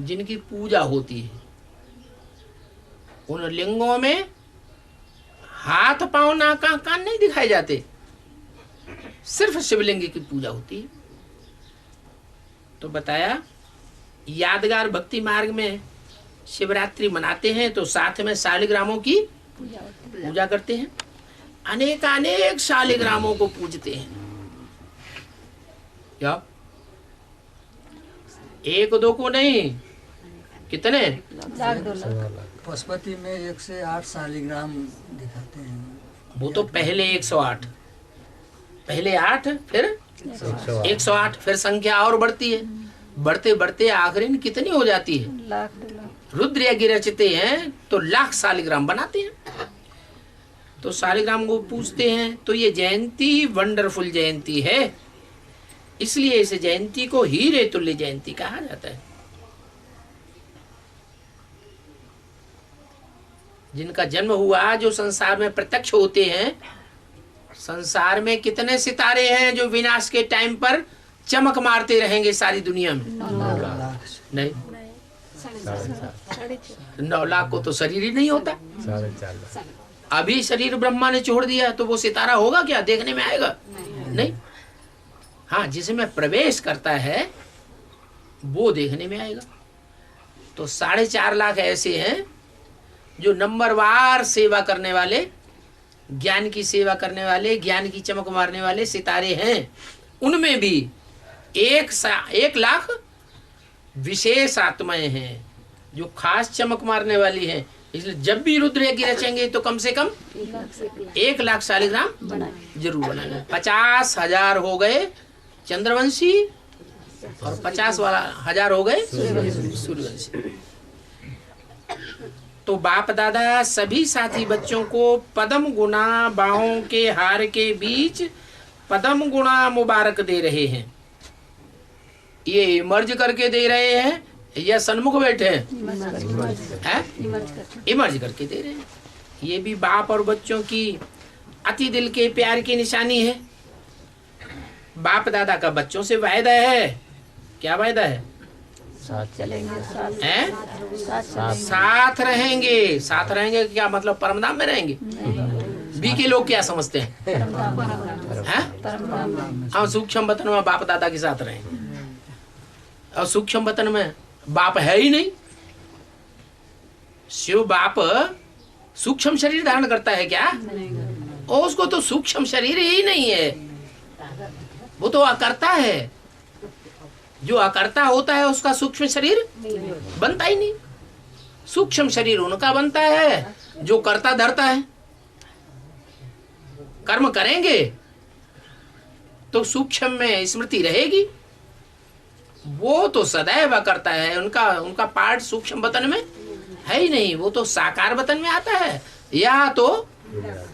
जिनकी पूजा होती है। उन लिंगों में हाथ पांव नाक कान नहीं दिखाए जाते, सिर्फ शिवलिंग की पूजा होती है। तो बताया, यादगार भक्ति मार्ग में शिवरात्रि मनाते हैं तो साथ में शालिग्रामों की पूजा करते हैं। अनेक शालिग्रामों को पूजते हैं। क्या? 1-2 को नहीं, कितने? पशुपति में 1 से 8 शालिग्राम दिखाते हैं। वो तो पहले 108, पहले 8, फिर 108, फिर संख्या और बढ़ती है। बढ़ते बढ़ते आखिरी में कितनी हो जाती है? रुद्र यज्ञ रचते हैं तो लाख शालिग्राम बनाते हैं। तो शालिग्राम को पूछते हैं। तो ये जयंती वंडरफुल जयंती है, इसलिए इस जयंती को हीरे तुल्य जयंती कहा जाता है। जिनका जन्म हुआ, जो संसार में प्रत्यक्ष होते हैं। संसार में कितने सितारे हैं जो विनाश के टाइम पर चमक मारते रहेंगे सारी दुनिया में? 9 लाख। नहीं, 9 लाख को तो शरीर ही नहीं होता। 4.5 अभी शरीर ब्रह्मा ने छोड़ दिया तो वो सितारा होगा क्या? देखने में आएगा? नहीं। हाँ, जिसमें प्रवेश करता है वो देखने में आएगा। तो 4.5 लाख ऐसे हैं जो नंबरवार सेवा करने वाले, ज्ञान की सेवा करने वाले, ज्ञान की चमक मारने वाले सितारे हैं। उनमें भी 1 लाख विशेष आत्माएं हैं जो खास चमक मारने वाली हैं। इसलिए जब भी रुद्र यज्ञ रचेंगे तो कम से कम 1 लाख शालिग्राम जरूर बनाएंगे। 50,000 हो गए चंद्रवंशी और 50,000 हो गए सूर्यवंशी। तो बाप दादा सभी साथी बच्चों को पदम गुना बाहों के हार के बीच पदम गुना मुबारक दे रहे हैं। ये मर्ज करके दे रहे हैं या सन्मुख बैठे हैं? इमर्ज करके दे रहे हैं। ये भी बाप और बच्चों की अति दिल के प्यार की निशानी है। बाप दादा का बच्चों से वायदा है। क्या वायदा है? साथ रहेंगे। साथ रहेंगे क्या मतलब? परमधाम में रहेंगे। बी के लोग क्या समझते हैं? हम सूक्ष्म वतन में बाप दादा के साथ रहेंगे, और सूक्ष्म वतन में बाप है ही नहीं। शिव बाप सूक्ष्म शरीर धारण करता है क्या? और उसको तो सूक्ष्म शरीर ही नहीं है, वो तो अकर्ता है। जो अकर्ता होता है उसका सूक्ष्म शरीर बनता ही नहीं। सूक्ष्म शरीर उनका बनता है जो कर्ता धरता है। कर्म करेंगे तो सूक्ष्म में स्मृति रहेगी। वो तो सदैव करता है, उनका पार्ट सूक्ष्म वतन में है ही नहीं, वो तो साकार वतन में आता है, या तो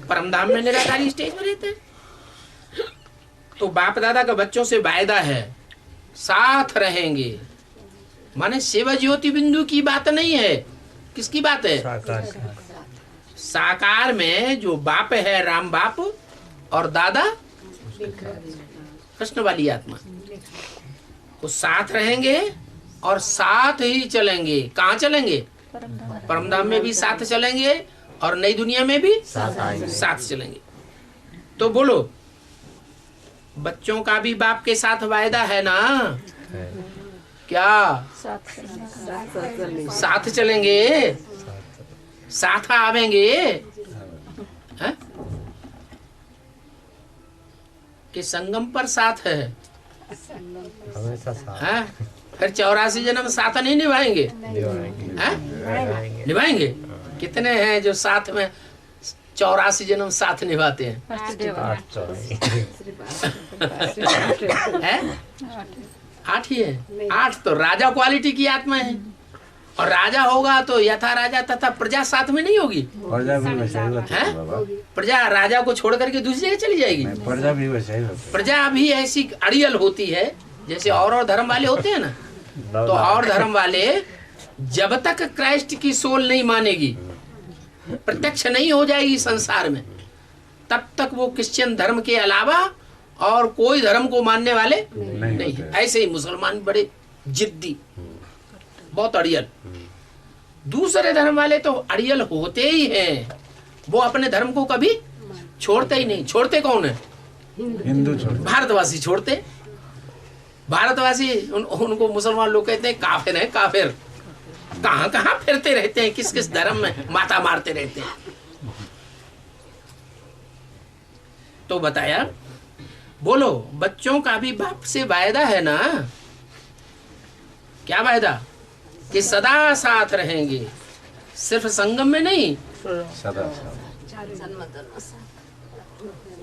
परमधाम में निराकारी स्टेज में रहते हैं। तो बाप दादा का बच्चों से वायदा है, साथ रहेंगे। माने शिव ज्योति बिंदु की बात नहीं है, किसकी बात है? साकार में जो बाप है, राम बाप, और दादा कृष्ण वाली आत्मा, वो साथ रहेंगे और साथ ही चलेंगे। कहाँ चलेंगे? परमधाम में भी साथ चलेंगे और नई दुनिया में भी साथ चलेंगे। तो बोलो, बच्चों का भी बाप के साथ वायदा है ना? क्या साथ चलेंगे, साथ आवेंगे? है? कि संगम पर साथ है, हमेशा साथ है? फिर 84 जन्म साथ नहीं निभाएंगे? निभाएंगे। कितने हैं जो साथ में 84 जन्म साथ निभाते हैं? 8 ही है। 8 तो राजा क्वालिटी की आत्मा है, और राजा होगा तो यथा राजा तथा प्रजा साथ में नहीं होगी। प्रजा भी वैसे ही होती है बाबा। प्रजा राजा को छोड़ करके दूसरी जगह चली जाएगी। प्रजा भी वैसे ही होती है। प्रजा भी ऐसी अड़ियल होती है जैसे और धर्म वाले होते हैं ना। तो और धर्म वाले जब तक क्राइस्ट की सोल नहीं मानेगी, प्रत्यक्ष नहीं हो जाएगी संसार में, तब तक वो क्रिश्चियन धर्म के अलावा और कोई धर्म को मानने वाले नहीं है। ऐसे ही मुसलमान बड़े जिद्दी, बहुत अड़ियल। दूसरे धर्म वाले तो अड़ियल होते ही हैं, वो अपने धर्म को कभी छोड़ते ही नहीं। छोड़ते कौन है? हिंदू छोड़, भारतवासी छोड़ते। भारतवासी उनको मुसलमान लोग कहते हैं काफिर है, काफिर। कहां कहां फिरते रहते हैं, किस किस धर्म में माता मारते रहते हैं। तो बताया, बोलो, बच्चों का भी बाप से वायदा है ना? क्या वायदा? कि सदा साथ रहेंगे, सिर्फ संगम में नहीं, सदा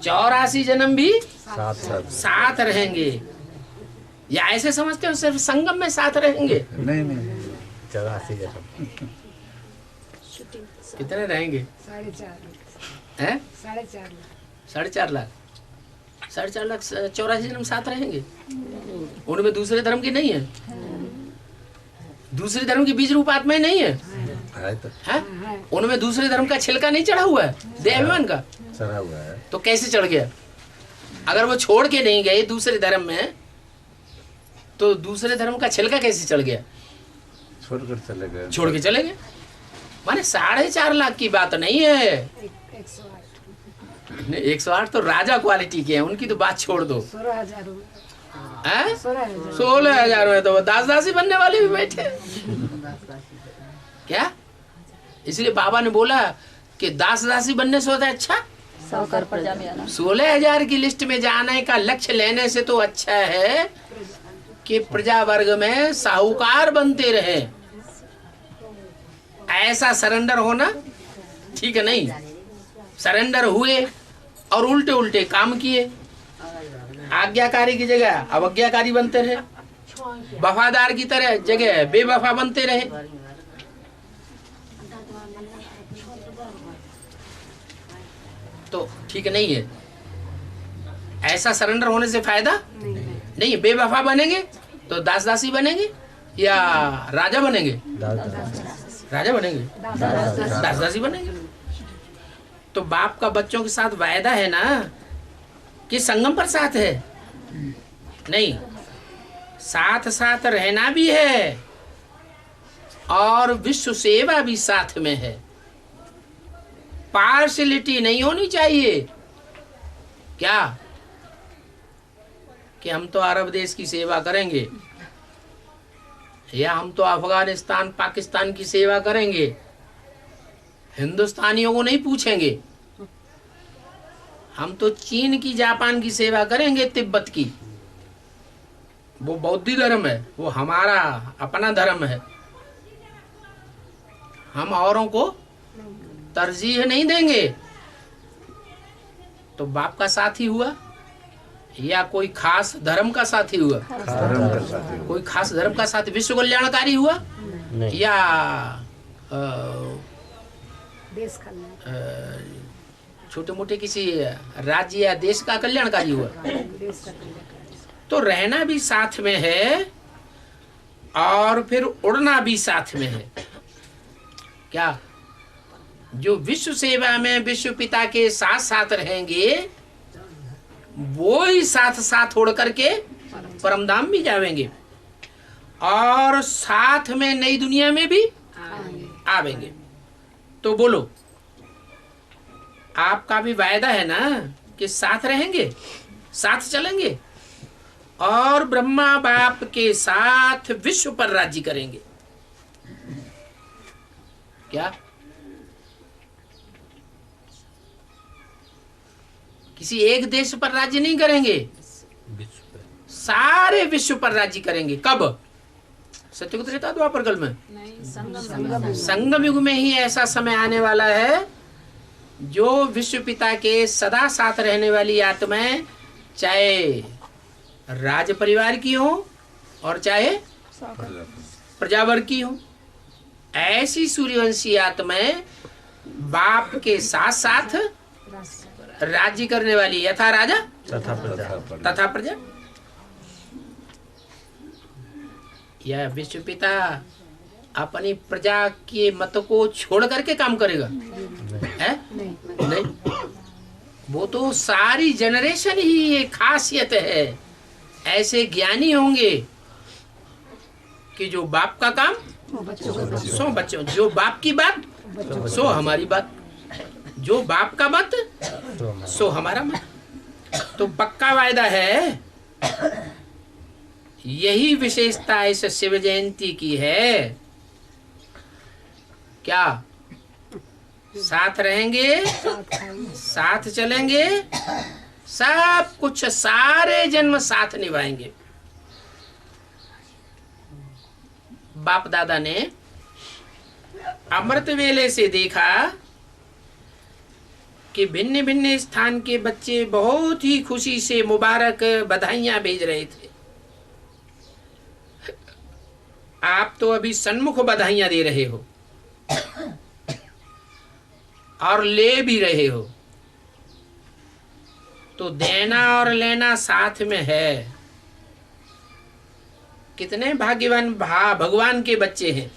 84 जन्म भी साथ साथ रहेंगे। या ऐसे समझते हो सिर्फ संगम में साथ रहेंगे? नहीं 84 जन्म कितने रहेंगे? 4.5 हैं? 4.5 लाख 4.5 लाख 84 जन्म साथ रहेंगे। उनमें दूसरे धर्म की नहीं है, दूसरे धर्म की बीज रूप आत्माएं नहीं है, है तो है? उनमें दूसरे धर्म का छिलका नहीं चढ़ा हुआ है, देहाभिमान का। चढ़ा हुआ है। तो कैसे चढ़ गया? अगर वो छोड़ के नहीं गए दूसरे धर्म में, तो दूसरे धर्म का छिलका कैसे चढ़ गया? छोड़कर चले गए। छोड़ के चले गए। माने 4.5 लाख की बात नहीं है। 108 108 तो राजा क्वालिटी के हैं, उनकी तो बात छोड़ दो। 16,000 हैं? 16,000 16,000 में तो दास दासी बनने वाले भी बैठे। क्या? इसलिए बाबा ने बोला कि दास दासी बनने से होता है अच्छा, साहूकार प्रजा में आना। 16,000 की लिस्ट में जाने का लक्ष्य लेने से तो अच्छा है कि प्रजा वर्ग में साहूकार बनते रहे। ऐसा सरेंडर होना ठीक है नहीं। सरेंडर हुए और उल्टे उल्टे काम किए, आज्ञाकारी की जगह अवज्ञाकारी बनते रहे, वफादार की तरह जगह बेवफा बनते रहे। तो ठीक नहीं है। ऐसा सरेंडर होने से फायदा नहीं। बेवफा बनेंगे तो दास दासी बनेंगे या राजा बनेंगे? राजा बनेंगे, दास दासी बनेंगे। तो बाप का बच्चों के साथ वायदा है ना कि संगम पर साथ है नहीं, साथ साथ रहना भी है और विश्व सेवा भी साथ में है। पार्शियलिटी नहीं होनी चाहिए। क्या कि हम तो अरब देश की सेवा करेंगे या हम तो अफगानिस्तान पाकिस्तान की सेवा करेंगे, हिंदुस्तानियों को नहीं पूछेंगे। हम तो चीन की जापान की सेवा करेंगे, तिब्बत की। वो बौद्ध धर्म है, वो हमारा अपना धर्म है। हम औरों को तरजीह नहीं देंगे। तो बाप का साथी हुआ या कोई खास धर्म का साथी हुआ? धर्म का साथी। कोई खास धर्म का साथी विश्व कल्याणकारी हुआ या देश कल्याण, छोटे मोटे किसी राज्य या देश का कल्याणकारी हुआ, देश का कल्याण, तो रहना भी साथ में है और फिर उड़ना भी साथ में है। क्या जो विश्व सेवा में विश्व पिता के साथ साथ रहेंगे वो ही साथ साथ उड़ करके परमधाम भी जावेंगे और साथ में नई दुनिया में भी आवेंगे। तो बोलो, आपका भी वायदा है ना कि साथ रहेंगे, साथ चलेंगे और ब्रह्मा बाप के साथ विश्व पर राज्य करेंगे। क्या किसी एक देश पर राज्य नहीं करेंगे, सारे विश्व पर राज्य करेंगे। कब? सत्ययुग त्रेता द्वापर काल में? संगम युग में ही ऐसा समय आने वाला है जो विश्व पिता के सदा साथ रहने वाली आत्माएं, चाहे राज परिवार की हो और चाहे प्रजावर्ग की हो, ऐसी सूर्यवंशी आत्माएं बाप के साथ साथ राज्य करने वाली, यथा राजा तथा प्रजा। यह विश्व पिता अपनी प्रजा के मत को छोड़ करके काम करेगा? है? नहीं, वो तो सारी जनरेशन ही ये खासियत है। ऐसे ज्ञानी होंगे कि जो बाप का काम सो बच्चों, जो बाप की बात सो हमारी बात, जो बाप का मत सो हमारा मत। तो पक्का वायदा है। यही विशेषता इस शिव जयंती की है। क्या? साथ रहेंगे, साथ चलेंगे, सब कुछ सारे जन्म साथ निभाएंगे। बाप दादा ने अमृत वेले से देखा कि भिन्न भिन्न स्थान के बच्चे बहुत ही खुशी से मुबारक बधाइयां भेज रहे थे। आप तो अभी सन्मुख बधाइयां दे रहे हो और ले भी रहे हो, तो देना और लेना साथ में है। कितने भाग्यवान भगवान के बच्चे हैं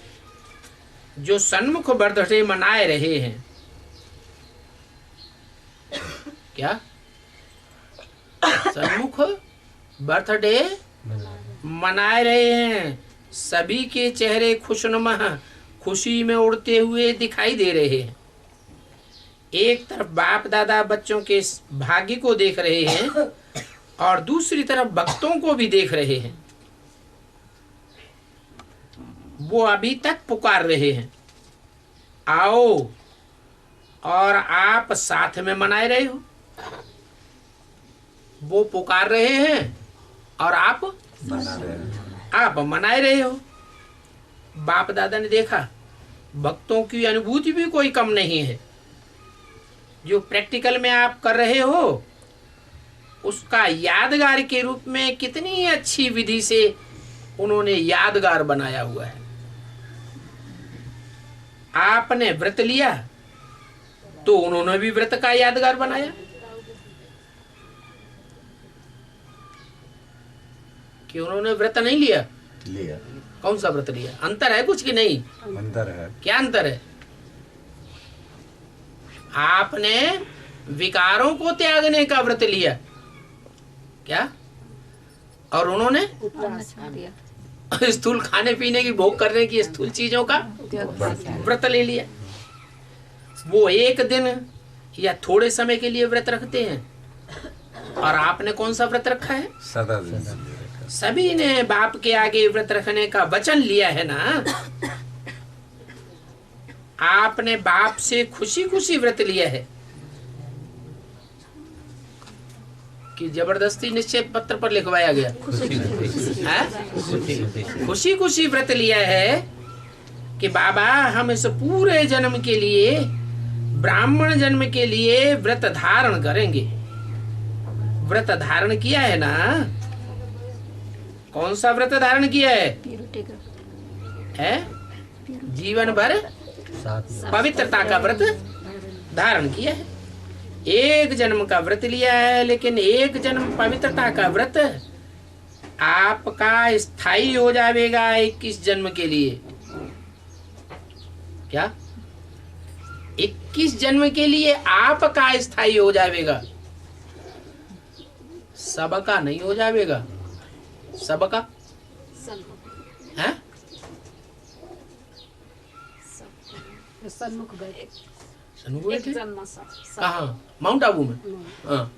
जो सन्मुख बर्थडे मनाए रहे हैं। क्या? सन्मुख बर्थडे मनाए रहे हैं। सभी के चेहरे खुशनुमा खुशी में उड़ते हुए दिखाई दे रहे हैं। एक तरफ बाप दादा बच्चों के भाग्य को देख रहे हैं और दूसरी तरफ भक्तों को भी देख रहे हैं। वो अभी तक पुकार रहे हैं, आओ, और आप साथ में मनाए रहे हो। वो पुकार रहे हैं और आप मनाए रहे हो। बाप दादा ने देखा भक्तों की अनुभूति भी कोई कम नहीं है। जो प्रैक्टिकल में आप कर रहे हो उसका यादगार के रूप में कितनी अच्छी विधि से उन्होंने यादगार बनाया हुआ है। आपने व्रत लिया तो उन्होंने भी व्रत का यादगार बनाया। कि उन्होंने व्रत नहीं लिया? कौन सा व्रत लिया? अंतर है कुछ कि नहीं? अंतर है। क्या अंतर है? आपने विकारों को त्यागने का व्रत लिया क्या? और उन्होंने स्थूल खाने पीने की, भोग करने की स्थूल चीजों का व्रत ले लिया। वो एक दिन या थोड़े समय के लिए व्रत रखते हैं और आपने कौन सा व्रत रखा है? सदा दिन। सभी ने बाप के आगे व्रत रखने का वचन लिया है ना। आपने बाप से खुशी खुशी व्रत लिया है कि जबरदस्ती निश्चय पत्र पर लिखवाया गया? खुशी खुशी व्रत लिया है कि बाबा हम इस पूरे जन्म के लिए, ब्राह्मण जन्म के लिए व्रत धारण करेंगे। व्रत धारण किया है ना? कौन सा व्रत धारण किया है? जीवन भर पवित्रता का व्रत धारण किया है। एक जन्म का व्रत लिया है, लेकिन एक जन्म पवित्रता का व्रत आपका स्थायी हो जाएगा 21 जन्म के लिए। क्या 21 जन्म के लिए आपका स्थायी हो जाएगा, सबका नहीं हो जाएगा। सबका है सन्मुख गए कहाँ? माउंट आबू में। हाँ,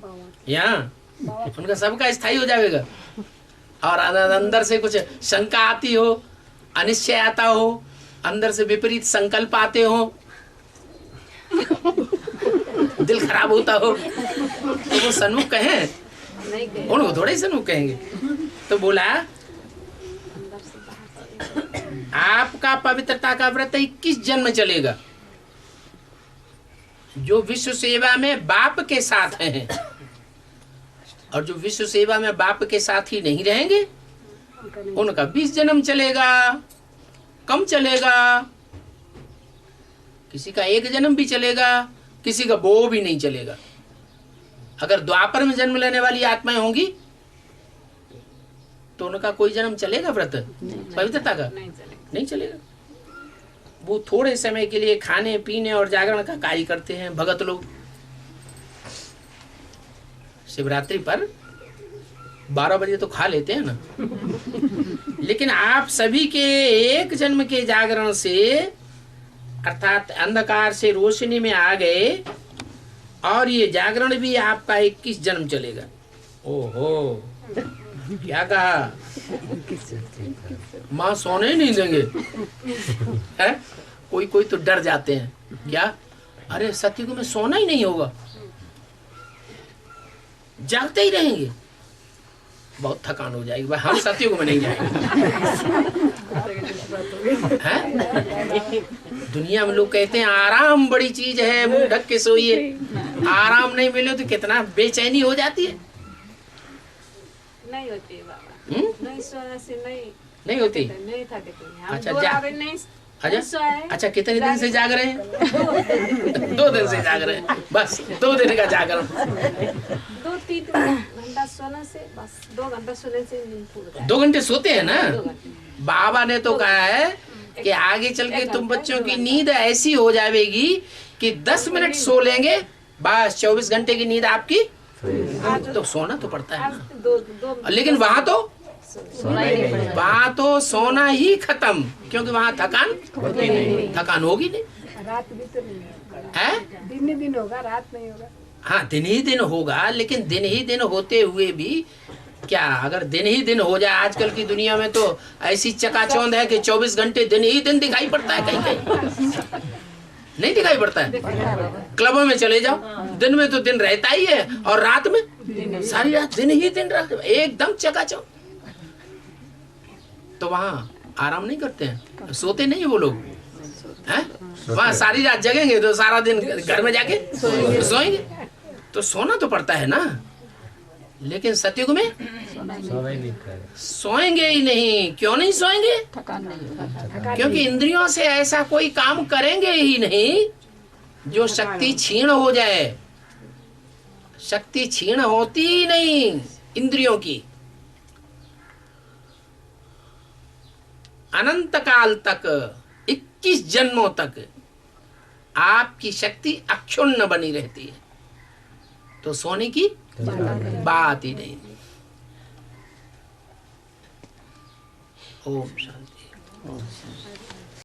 यहाँ उनका सबका स्थायी हो जाएगा। और अंदर से कुछ शंका आती हो, अनिश्चय आता हो, अंदर से विपरीत संकल्प आते हो, दिल खराब होता हो, तो वो सन्मुख कहें? उनको थोड़े ही सन्मुख कहेंगे। तो बोला आपका पवित्रता का व्रत 21 जन्म चलेगा। जो विश्व सेवा में बाप के साथ हैं और जो विश्व सेवा में बाप के साथ ही नहीं रहेंगे, उनका 20 जन्म चलेगा, कम चलेगा। किसी का 1 जन्म भी चलेगा, किसी का वो भी नहीं चलेगा। अगर द्वापर में जन्म लेने वाली आत्माएं होंगी तो उनका कोई जन्म चलेगा व्रत पवित्रता का? नहीं चलेगा। वो थोड़े समय के लिए खाने पीने और जागरण का कार्य करते हैं भगत लोग। शिवरात्रि पर 12 बजे तो खा लेते हैं ना, लेकिन आप सभी के एक जन्म के जागरण से, अर्थात अंधकार से रोशनी में आ गए, और ये जागरण भी आपका 21 जन्म चलेगा। ओहो, क्या कहा? माँ सोने ही नहीं देंगे है? कोई कोई तो डर जाते हैं, क्या अरे सतयुग में सोना ही नहीं होगा, जागते ही रहेंगे, बहुत थकान हो जाएगी। भाई हम सतयुग में नहीं जाएंगे। दुनिया में लोग कहते हैं आराम बड़ी चीज है, मुंह ढक के सोइए। आराम नहीं मिले तो कितना बेचैनी हो जाती है। नहीं होती है बाबा, नहीं सोने से नहीं होती। नहीं था हम अच्छा, दो जा- रात नहीं सोए। अच्छा कितने दिन से जाग रहे हैं? 2 दिन से जाग रहे हैं, बस 2 दिन का जागरण। 2-3 घंटा सोने से, बस 2 घंटा सोने से नींद पूरी जाए। 2 घंटे सोते हैं ना। 2 घंटे। बाबा ने तो कहा है कि आगे चल के तुम बच्चों की नींद ऐसी हो जाएगी कि 10 मिनट सो लेंगे, बस 24 घंटे की नींद आपकी। तो सोना तो पड़ता है आज ना, 2 लेकिन वहां तो सोना ही नहीं पड़ेगा। वहां तो सोना ही खत्म, क्योंकि वहां थकान होगी नहीं रात भी तो नहीं होगा, है। दिन ही दिन होगा, रात नहीं होगा। हाँ, दिन ही दिन होगा, लेकिन दिन ही दिन होते हुए भी क्या, अगर दिन ही दिन हो जाए, आजकल की दुनिया में तो ऐसी चकाचौंध है कि 24 घंटे दिन ही दिन दिखाई पड़ता है। कहीं कहीं नहीं दिखाई पड़ता है। क्लबों में चले जाओ, दिन में तो दिन रहता ही है, और रात में सारी रात दिन ही दिन रहता है, एकदम चकाचौंध। तो वहाँ आराम नहीं करते हैं, सोते नहीं है वो लोग, हैं? वहाँ सारी रात जगेंगे तो सारा दिन घर में जाके सोएंगे। तो सोना तो पड़ता है ना, लेकिन सतयुग में सोएंगे ही नहीं। क्यों नहीं सोएंगे? थकान नहीं होगा। क्योंकि इंद्रियों से ऐसा कोई काम करेंगे ही नहीं जो शक्ति क्षीण हो जाए। शक्ति क्षीण होती ही नहीं इंद्रियों की। अनंत काल तक, 21 जन्मों तक आपकी शक्ति अक्षुण्ण बनी रहती है। तो सोने की बात ही नहीं। ओम शांति।